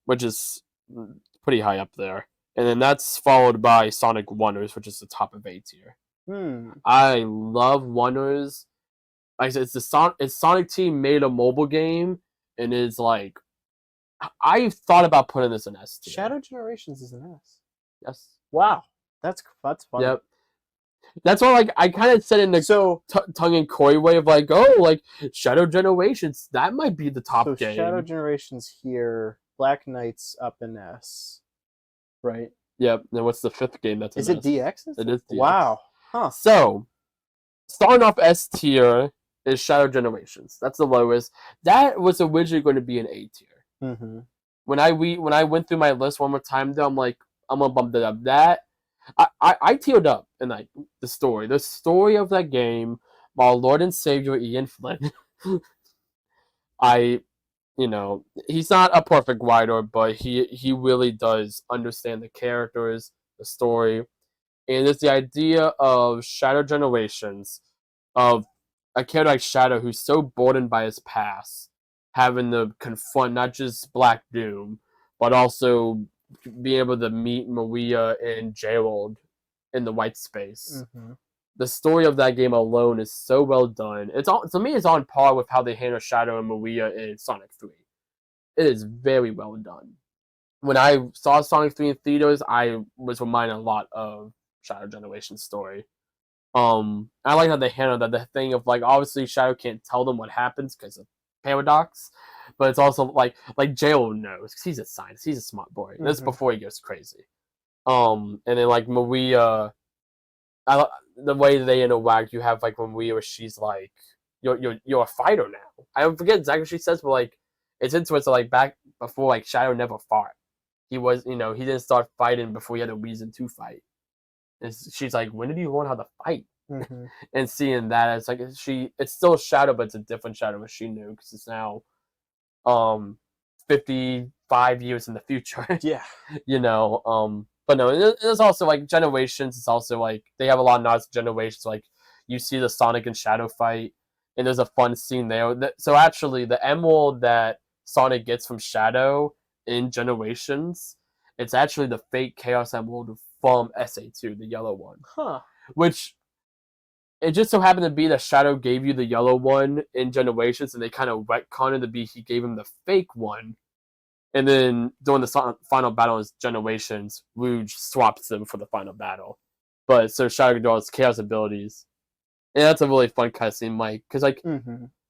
Which is pretty high up there. And then that's followed by Sonic Wonders, which is the top of A tier. I love Wonders. Like I said, it's Sonic Team made a mobile game, and it's like I thought about putting this in S tier. Shadow Generations is an S. Yes. Wow, that's fun. Yep. That's why, like, I kind of said in the tongue and coy way of like, oh, like Shadow Generations, that might be the top game. Shadow Generations here, Black Knight's up in S, right? Yep. Then what's the fifth game that's in S? Is it DX? It is DX. Wow. Huh. So, starting off S tier is Shadow Generations. That's the lowest. That was originally going to be an A tier. When I went through my list one more time, though, I'm like, I'm gonna bump it up. That I teared up in like the story of that game. My Lord and Savior Ian Flynn. He's not a perfect writer, but he really does understand the characters, the story, and it's the idea of Shadow Generations, of a character like Shadow who's so burdened by his past, having to confront not just Black Doom, but also being able to meet Maria and Gerald in the white space. The story of that game alone is so well done. To me, it's on par with how they handle Shadow and Maria in Sonic 3. It is very well done. When I saw Sonic 3 in theaters, I was reminded a lot of Shadow Generations story. I like how they handle that. The thing of, like, obviously Shadow can't tell them what happens because of paradox, but it's also like Gerald knows because he's a scientist. He's a smart boy. This is before he goes crazy. And then like Maria, the way they interact, you have like Maria, where she's like, "You're a fighter now." I forget exactly what she says, but like it's interesting. Like back before, like Shadow never fought. He didn't start fighting before he had a reason to fight. And she's like, "When did you learn how to fight?" And seeing that, it's like it's still Shadow, but it's a different Shadow than she knew because it's now 55 years in the future. Yeah. But no, it's also like Generations. It's also like they have a lot of nods to Generations. Like you see the Sonic and Shadow fight, and there's a fun scene there. So actually, the emerald that Sonic gets from Shadow in Generations, it's actually the fake Chaos Emerald from SA2, the yellow one. Which it just so happened to be that Shadow gave you the yellow one in Generations, and they kind of retconned it to be he gave him the fake one. And then during the final battle in Generations, Rouge swaps them for the final battle. But so Shadow can do all his Chaos abilities. And that's a really fun cutscene, like, because like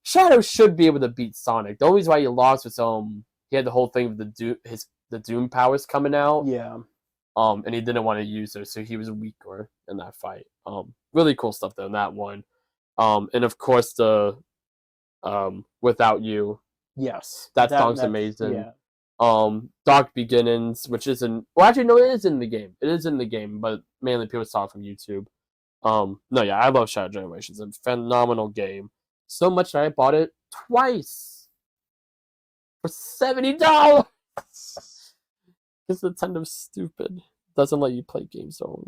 Shadow should be able to beat Sonic. The only reason why he lost was he had the whole thing with the Doom powers coming out. Yeah. And he didn't want to use those, so he was weaker in that fight. Really cool stuff though in that one. And of course the Without You. Yes. That song's amazing. Yeah. Dark Beginnings, which isn't it is in the game. It is in the game, but mainly people saw it from YouTube. I love Shadow Generations. It's a phenomenal game. So much that I bought it twice for $70. Because Nintendo's stupid. Doesn't let you play games, so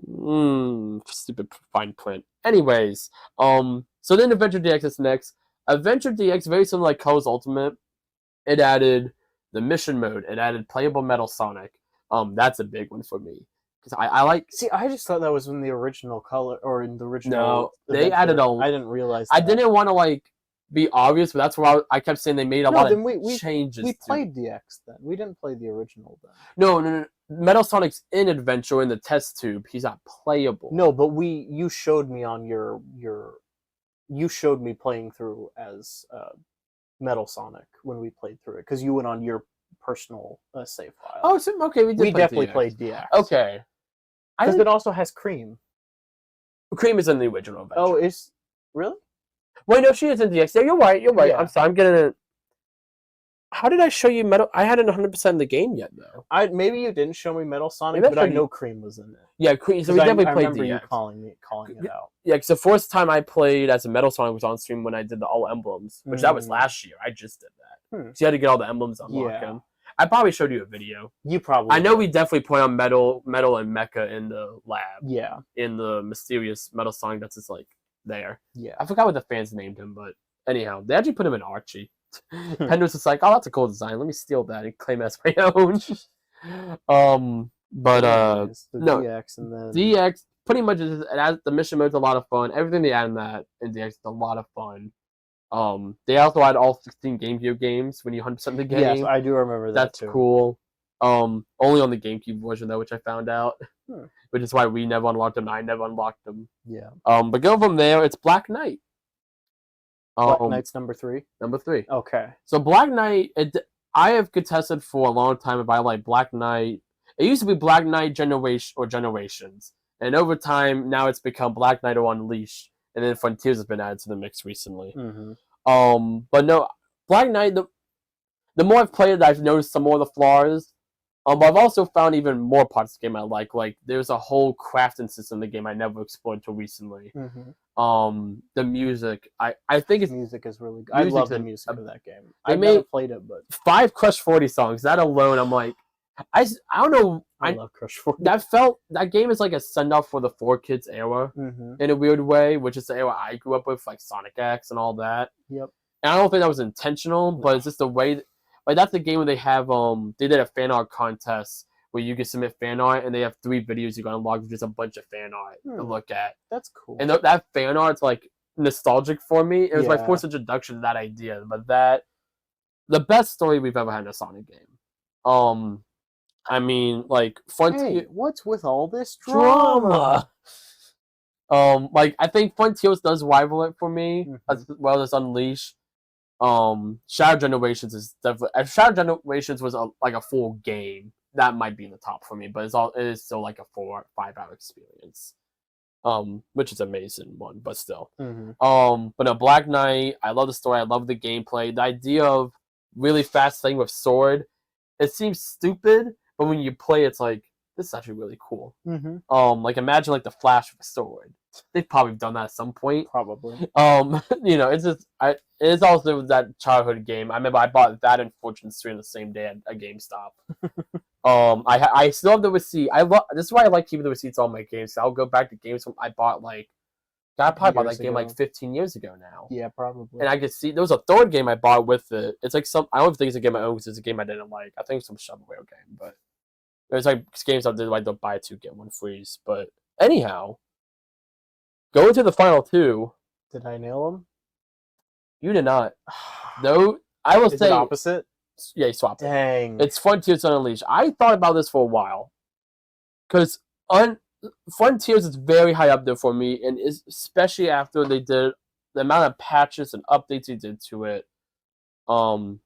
stupid fine print. Anyways, so then Adventure DX is next. Adventure DX, very similar like Colors Ultimate. It added the mission mode. It added playable Metal Sonic. That's a big one for me. Because I like... See, I just thought that was in the original color, or in the original... No, they added I didn't realize that. I didn't want to, like... be obvious, but that's why I kept saying they made a lot then of changes. We played DX then. We didn't play the original then. No. Metal Sonic's in Adventure in the test tube. He's not playable. No, but you showed me on you showed me playing through as Metal Sonic when we played through it because you went on your personal save file. Oh, so, okay, we definitely played DX. Okay, because it also has Cream. Cream is in the original Adventure. Oh, is really? Wait, no, she is in DX. Yeah, you're right. Yeah. I'm sorry. I'm getting it. How did I show you Metal? I hadn't 100% in the game yet, though. Maybe you didn't show me Metal Sonic, but I know Cream was in it. Yeah, Cream. So we definitely played DX. You calling it out. Yeah, because the first time I played as a Metal Sonic was on stream when I did the all emblems, which that was last year. I just did that. So you had to get all the emblems unlocked. Yeah. I probably showed you a video. You probably. I know we definitely play on Metal, and Mecha in the lab. Yeah. In the mysterious Metal Sonic that's just like there. Yeah. I forgot what the fans named him, but anyhow, they actually put him in Archie. Pender's just like, oh, that's a cool design. Let me steal that and claim it as my own. No, DX and then DX pretty much the mission mode's a lot of fun. Everything they add in DX is a lot of fun. They also add all 16 GameCube games when you 100% the game. Yes, I do remember that. That's too. Cool. Only on the GameCube version though, which I found out, which is why we never unlocked them. I never unlocked them. Yeah. But go from there. It's Black Knight. Black Knight's number 3? Number 3. Okay. So Black Knight, I have contested for a long time if I like Black Knight. It used to be Black Knight Generations. And over time, now it's become Black Knight or Unleashed. And then Frontiers has been added to the mix recently. But no, Black Knight, the more I've played it, I've noticed some more of the flaws. But I've also found even more parts of the game I like. Like, there's a whole crafting system in the game I never explored until recently. The music, I think it's... Music is really good. I love the music of that game. I've never played it, but... 5 Crush 40 songs. That alone, I'm like... I don't know. I love Crush 40. That game is like a send-off for the 4Kids era in a weird way, which is the era I grew up with, like Sonic X and all that. Yep. And I don't think that was intentional, but it's just the way... Like, that's the game where they have, they did a fan art contest where you can submit fan art, and they have 3 videos you can unlock with just a bunch of fan art to look at. That's cool. And that fan art's, like, nostalgic for me. It was my first introduction to that idea. But the best story we've ever had in a Sonic game. I mean, like, Frontier... Hey, what's with all this drama? Like, I think Frontiers does rival it for me, as well as Unleashed. Shadow Generations is definitely... If Shadow Generations was like a full game, that might be in the top for me, but it is still like a 4 or 5 hour experience. Which is an amazing one, but still. But a Black Knight, I love the story, I love the gameplay. The idea of really fast thing with sword, it seems stupid, but when you play, it's like, this is actually really cool. Like, imagine like the Flash with a sword. They've probably done that at some point. Probably. You know, it's just it's also that childhood game. I remember I bought that and Fortune 3 on the same day at GameStop. I still have the receipt. This is why I like keeping the receipts on my games. So I'll go back to games I bought I probably bought that game like 15 years ago now. Yeah, probably. And I could see there was a third game I bought with it. It's like I don't think it's a game I own because it's a game I didn't like. I think it's some shovelware game, but there's like games I did like the buy 2 get 1 freeze. But anyhow, going to the final 2. Did I nail them? You did not. No, I will say it opposite. Yeah, you swapped it. Dang. It's Frontiers and Unleashed. I thought about this for a while because Frontiers is very high up there for me, and especially after they did the amount of patches and updates they did to it. And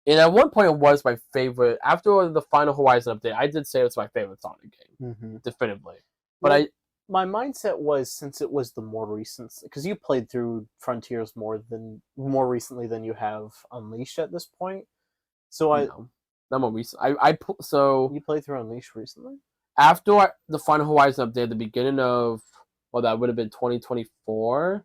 at one point, it was my favorite. After the Final Horizon update, I did say it was my favorite Sonic game, definitively. But my mindset was, since it was the more recent, because you played through Frontiers more recently than you have Unleashed at this point. So not more recent. So you played through Unleashed recently? After the Final Horizon update at the beginning of, that would have been 2024.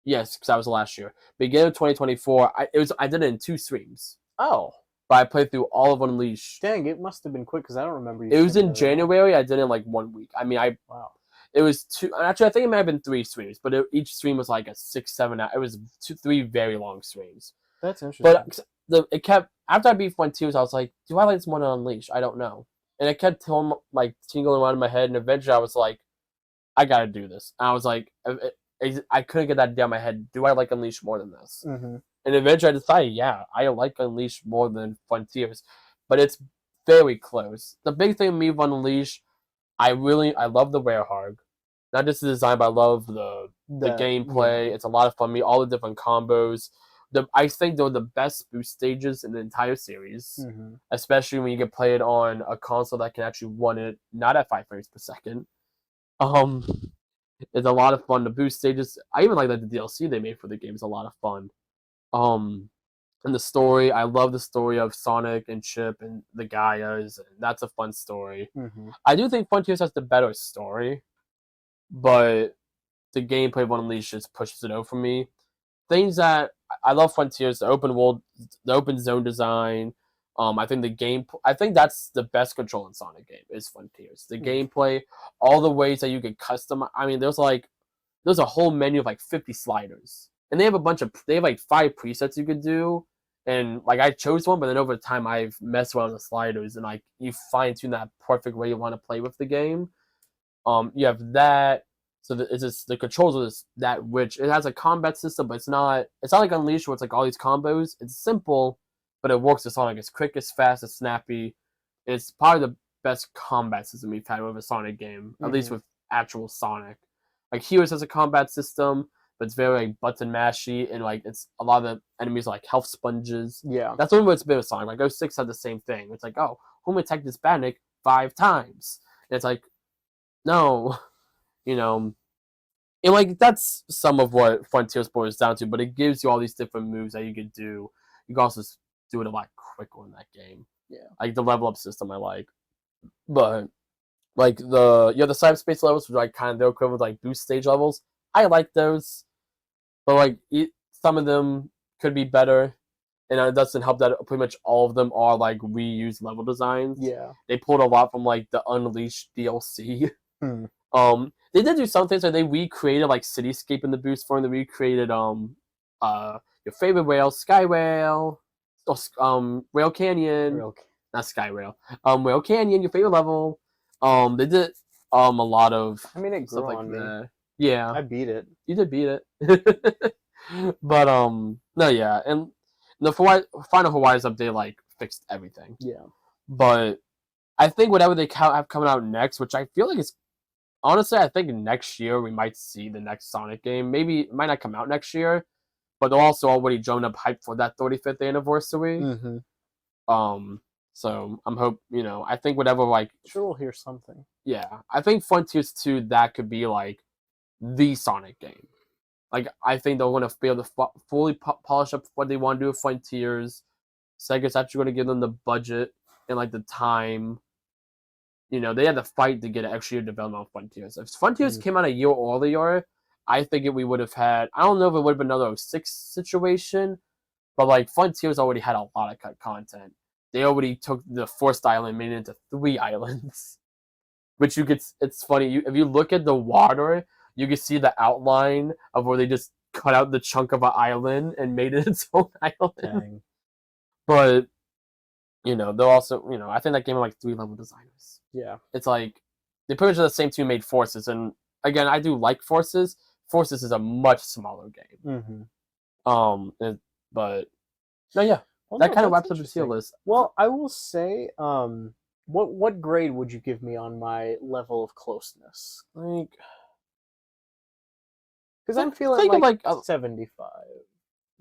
Yes, because that was last year. Beginning of 2024, I did it in 2 streams. Oh. But I played through all of Unleashed. Dang, it must have been quick because I don't remember you. It was in January. I did it in like 1 week. I mean, wow. It was 2. Actually, I think it might have been 3 streams, but each stream was like a 6-7 hour. It was 3 very long streams. That's interesting. But it kept, after I beat Frontiers, I was like, do I like this more than Unleashed? I don't know. And it kept tingling around in my head, and eventually I was like, I gotta do this. And I was like, I couldn't get that down my head. Do I like Unleashed more than this? Mm-hmm. And eventually I decided, yeah, I like Unleashed more than Frontiers, but it's very close. The big thing with me with Unleashed, I love the Werehog. Not just the design, but I love the gameplay. Yeah. It's a lot of fun. All the different combos. I think they're the best boost stages in the entire series, Mm-hmm. especially when you can play it on a console that can actually run it not at 5 frames per second. It's a lot of fun. The boost stages, I even like that the DLC they made for the game is a lot of fun. And the story, I love the story of Sonic and Chip and the Gaias, and that's a fun story. Mm-hmm. I do think Frontiers has the better story, but the gameplay of Unleashed just pushes it over for me. Things that I love Frontiers, the open world, the open zone design. I think that's the best control in Sonic game is Frontiers. The gameplay, all the ways that you can customize. I mean, there's a whole menu of like 50 sliders, and they have like 5 presets you could do. And like I chose one, but then over time I've messed around with the sliders, and like you fine tune that perfect way you want to play with the game. You have that. So it's just the controls are just that rich. It has a combat system, but it's not like Unleashed where it's like all these combos. It's simple, but it works with Sonic. It's quick, it's fast, it's snappy. It's probably the best combat system we've had with a Sonic game, at least with actual Sonic. Like Heroes has a combat system, but it's very like button mashy, and like it's a lot of the enemies are like health sponges. Yeah. That's one way it's been with Sonic. Like 06 had the same thing. It's like, oh, whom attacked this Badnik 5 times? And it's like, no. And like that's some of what Frontiers boils down to, but it gives you all these different moves that you can do. You can also do it a lot quicker in that game. Yeah. Like the level up system I like. But like you have the cyberspace levels, which are like kind of their equivalent like boost stage levels. I like those. But like some of them could be better. And it doesn't help that pretty much all of them are like reused level designs. Yeah. They pulled a lot from like the Unleashed DLC. They did do some things like they recreated like Cityscape in the boost form. They recreated your favorite rail, Skyrail, Rail Canyon, not Skyrail, Rail Canyon, your favorite level. They did a lot of I mean, it grew stuff like on me. that. Yeah, I beat it. You did beat it. But no, yeah, and the final Hawaii's update like fixed everything. Yeah, but I think whatever they have coming out next, which I feel like is honestly, I think next year we might see the next Sonic game. Maybe it might not come out next year, but they're also already drum up hype for that 35th anniversary. Mm-hmm. So I think whatever like sure we'll hear something. Yeah, I think Frontiers 2 that could be like the Sonic game. Like I think they're going to be able to fully polish up what they want to do with Frontiers. Sega's actually going to give them the budget and like the time. They had to fight to get an extra year development of Frontiers. If Frontiers came out a year earlier, I think we would have had. I don't know if it would have been another 06 situation, but like Frontiers already had a lot of cut content. They already took the first island, made it into 3 islands, which you could. It's funny if you look at the water, you can see the outline of where they just cut out the chunk of an island and made it its own island. Dang. But they'll also I think that game had like 3 level designers. Yeah. It's like they pretty much the same team made Forces, and again, I do like Forces. Forces is a much smaller game. Mm-hmm. But no, yeah. Well, that kind of wraps up the tier list. Well, I will say, what grade would you give me on my level of closeness? Like, because I'm feeling like 75.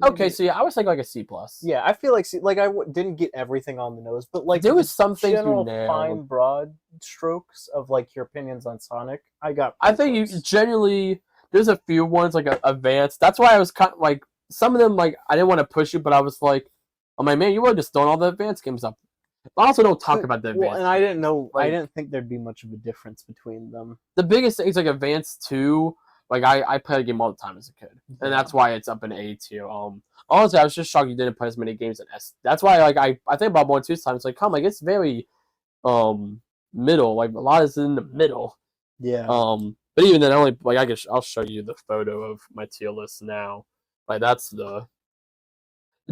Okay, so yeah, I was thinking like a C+. Yeah, I feel like I didn't get everything on the nose, but like there was some things general you nailed. Fine broad strokes of like your opinions on Sonic. I think you genuinely. There's a few ones like advanced. That's why I was kind of like some of them like I didn't want to push you, but I was like, oh my man, you were just throwing all the advanced games up. But also don't talk about the advanced. Well, and I didn't know. Like, I didn't think there'd be much of a difference between them. The biggest thing is like Advanced 2. Like I played a game all the time as a kid, and that's why it's up in A tier. Honestly, I was just shocked you didn't play as many games in S. That's why like I think about 1 2 times like come like it's very middle. Like a lot is in the middle. Yeah. But even then, I'll show you the photo of my tier list now. Like that's the.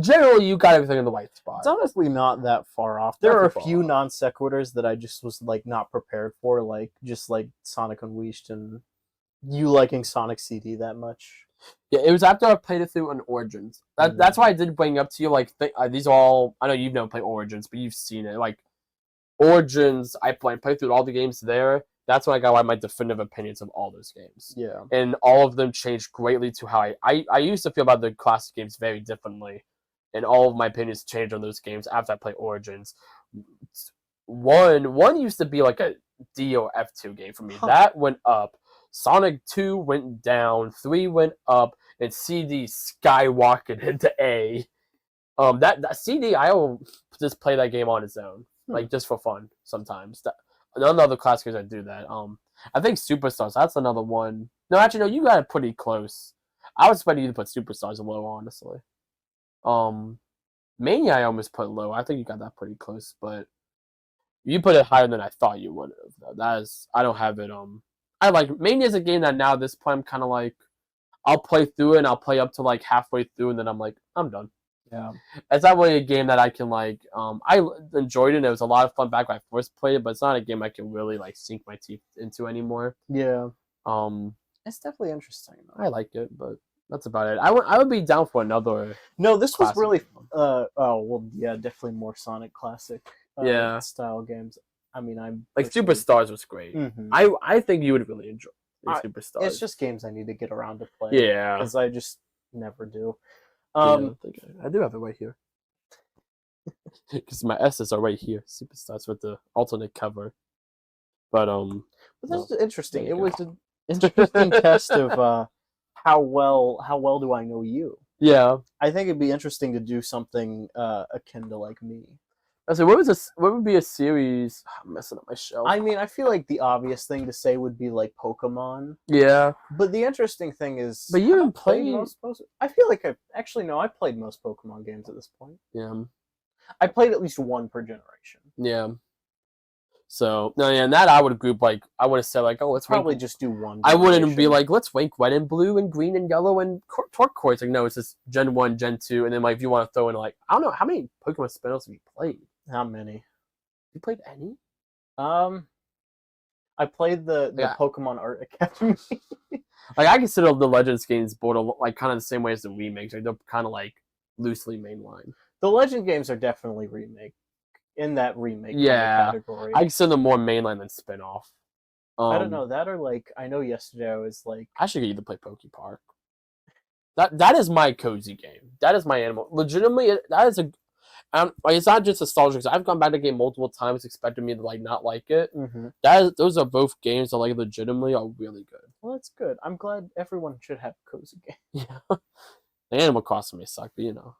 Generally, you got everything in the right spot. It's honestly not that far off. There are a few non sequiturs that I just was like not prepared for, like just like Sonic Unleashed and You liking Sonic CD that much? Yeah, it was after I played it through on Origins. That's why I did bring up to you. Like, these are all. I know you've never played Origins, but you've seen it. Like, Origins, I played through all the games there. That's when I got my definitive opinions of all those games. Yeah. And all of them changed greatly to how I used to feel about the classic games very differently. And all of my opinions changed on those games after I played Origins. One used to be like a D or F2 game for me. That went up. Sonic 2 went down. 3 went up. And CD skyrocketed into A. That CD, I will just play that game on its own. Like, just for fun sometimes. None of the classics I do that. I think Superstars, that's another one. No, actually, no, you got it pretty close. I was expecting you to put Superstars low, honestly. Mania, I almost put low. I think you got that pretty close, but you put it higher than I thought you would have. That is, I don't have it. I like Mania is a game that now at this point I'm kind of like, I'll play through it and I'll play up to like halfway through and then I'm like, I'm done. Yeah. It's not really a game that I can like. I enjoyed it. It was a lot of fun back when I first played it, but it's not a game I can really like sink my teeth into anymore. Yeah. It's definitely interesting. I like it, but that's about it. I would be down for another. No, this was really. Definitely more Sonic classic. Style games. I mean, I'm like Superstars was great. Mm-hmm. I think you would really enjoy Superstars. It's just games I need to get around to play. Yeah, because I just never do. I do have it right here because my S's are right here. Superstars with the alternate cover, but that's interesting. It was an interesting test of how well do I know you? Yeah, I think it'd be interesting to do something akin to like me. So what would be a series? I'm messing up my shelf. I mean, I feel like the obvious thing to say would be like Pokemon. Yeah. But the interesting thing is, but you didn't play most. I feel like I played most Pokemon games at this point. Yeah. I played at least one per generation. Yeah. So no, yeah, and that I would group like I would have said like, oh, let's probably just do one. I wouldn't be like, let's rank red and blue and green and yellow and turquoise. Like, no, it's just Gen 1, Gen 2, and then like if you want to throw in like I don't know how many Pokemon spin-offs have you played? Not many. You played any? I played the Pokemon Art Academy. Like I consider the Legends games border like kind of the same way as the remakes. Like they're kind of like loosely mainline. The Legend games are definitely remake. In that remake category. I consider them more mainline than spin-off. I don't know, that or like I know yesterday I was like I should get you to play Poke Park. That is my cozy game. That is my animal. Legitimately, that is a like it's not just nostalgia because I've gone back to the game multiple times expecting me to like not like it. Mm-hmm. Those are both games that like legitimately are really good. Well, that's good. I'm glad everyone should have a cozy game. Yeah. The Animal Crossing may suck, but you know.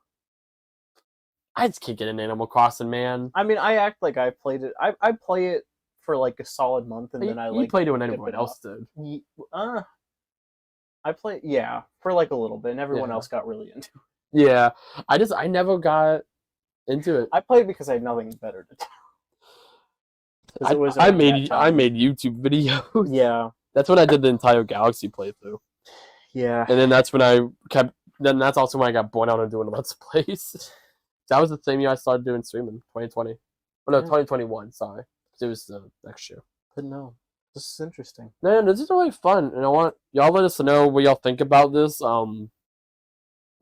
I just can't get an Animal Crossing, man. I mean, I act like I played it. I play it for like a solid month, and then I like. You played it when everyone else did. I played for like a little bit, and everyone else got really into it. Yeah, I never got into it. I played because I had nothing better to do. I made YouTube videos. Yeah, that's when I did the entire Galaxy playthrough. Yeah, and then that's when I kept. Then that's also when I got born out of doing Let's Plays. That was the same year I started doing streaming, 2020. Oh, no, 2021, sorry. It was the next year. But no, this is interesting. No, this is really fun. And I want y'all let us know what y'all think about this. No,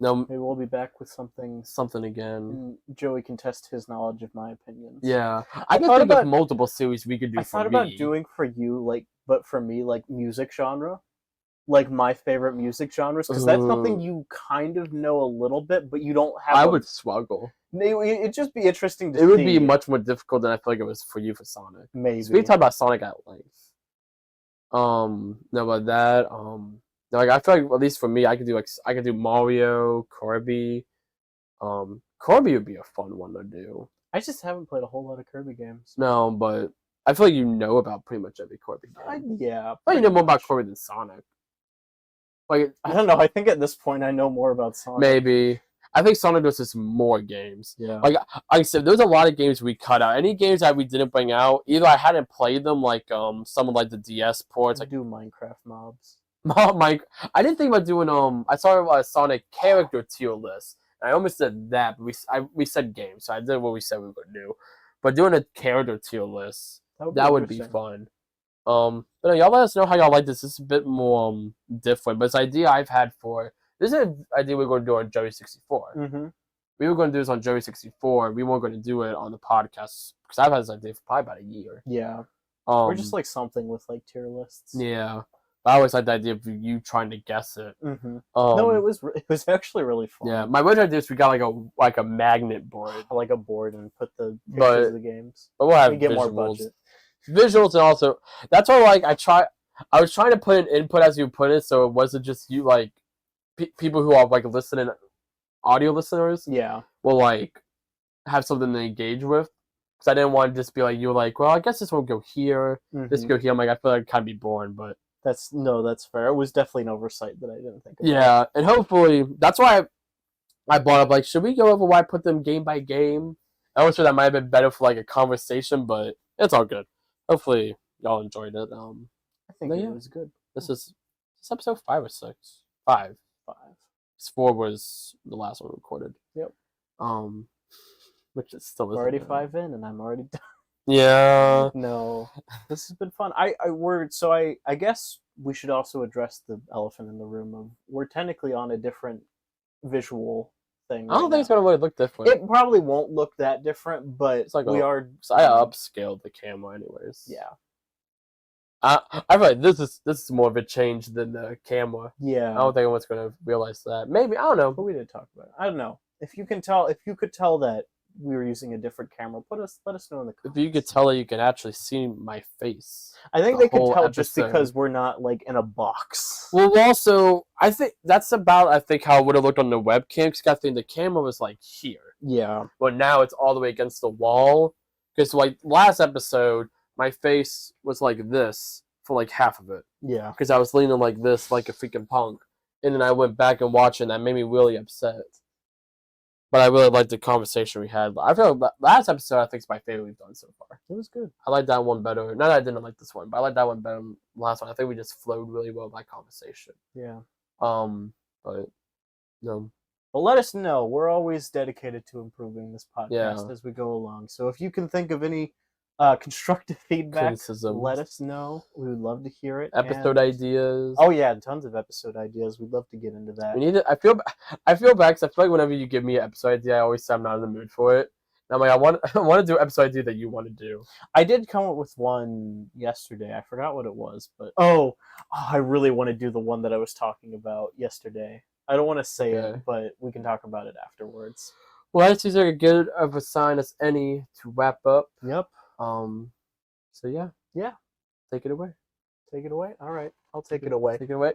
maybe we'll be back with something again. And Joey can test his knowledge of my opinions. Yeah. I can think of multiple series we could do for me. I thought about doing for you, but for me, music genre. Like my favorite music genres, because that's something you kind of know a little bit, but you don't have. I would struggle. It'd just be interesting to see. It would be much more difficult than I feel like it was for you for Sonic. Maybe. So we talk about Sonic at length. No, but that like I feel like at least for me, I could do Mario, Kirby. Kirby would be a fun one to do. I just haven't played a whole lot of Kirby games. No, but I feel like you know about pretty much every Kirby game. But you know more about Kirby than Sonic. Like I don't know. I think at this point I know more about Sonic. Maybe. I think Sonic does just more games. Yeah. Like I said, there's a lot of games we cut out. Any games that we didn't bring out, either I hadn't played them, like some of like the DS ports. I do Minecraft mobs. I didn't think about doing I saw a Sonic character tier list. I almost said that, but we said games, so I did what we said we were gonna do. But doing a character tier list, that would be fun. But no, y'all let us know how y'all like this. This is a bit more different, but it's an idea I've had for. This is an idea we're going to do on Joey 64. Mm-hmm. We were going to do this on Joey 64. We weren't going to do it on the podcast because I've had this idea for probably about a year. Yeah. Or just like something with like tier lists. Yeah. I always like the idea of you trying to guess it. Mm-hmm. No, it was actually really fun. Yeah, my original idea is we got like a magnet board, like a board, and put the pictures of the games. But we'll have we get more budget. Visuals, and also that's why like I was trying to put an input as you put it, so it wasn't just you like people who are like listening, audio listeners. Yeah, will like have something to engage with. Because I didn't want to just be like, you're like, well, I guess this will go here, this will go here. I'm like, I feel like it'd kind of be boring, but that's fair. It was definitely an oversight that I didn't think of. Yeah, and hopefully that's why I brought up like, should we go over why I put them game by game? I was sure that might have been better for like a conversation, but it's all good. Hopefully y'all enjoyed it. I think it was good. This is episode 5 or 6. 5. 4 was the last one recorded. Yep. Which is still already 5 in, and I'm already done. Yeah. No, this has been fun. I guess we should also address the elephant in the room of we're technically on a different visual thing. I don't think it's gonna really look different. It probably won't look that different, but it's like I upscaled the camera anyways. Yeah. I feel like this is more of a change than the camera. Yeah. I don't think anyone's gonna realize that. Maybe, I don't know. But we did talk about it. I don't know. If you could tell that we were using a different camera, let us know in the comments. If you could tell that you can actually see my face. I think they could tell just because we're not like in a box. Well, also, I think that's about how it would have looked on the webcam, because I think the camera was like here. Yeah. But now it's all the way against the wall. Because like last episode, my face was like this for like half of it. Yeah. Because I was leaning like this, like a freaking punk. And then I went back and watched it, and that made me really upset. But I really liked the conversation we had. I feel like last episode, I think, is my favorite we've done so far. It was good. I like that one better. Not that I didn't like this one, but I like that one better than the last one. I think we just flowed really well by conversation. Yeah. But no. Well, let us know. We're always dedicated to improving this podcast as we go along. So if you can think of any constructive feedback, let us know. We would love to hear it. Episode ideas. Oh yeah, tons of episode ideas. We'd love to get into that. We need to, I feel bad because I feel like whenever you give me an episode idea, I always say I'm not in the mood for it. And I'm like, I want to do an episode idea that you want to do. I did come up with one yesterday. I forgot what it was, but I really want to do the one that I was talking about yesterday. I don't want to say it, but we can talk about it afterwards. Well, that seems like a good of a sign as any to wrap up. Yep. So yeah. Yeah. Take it away. Take it away? All right. I'll take it away. Take it away.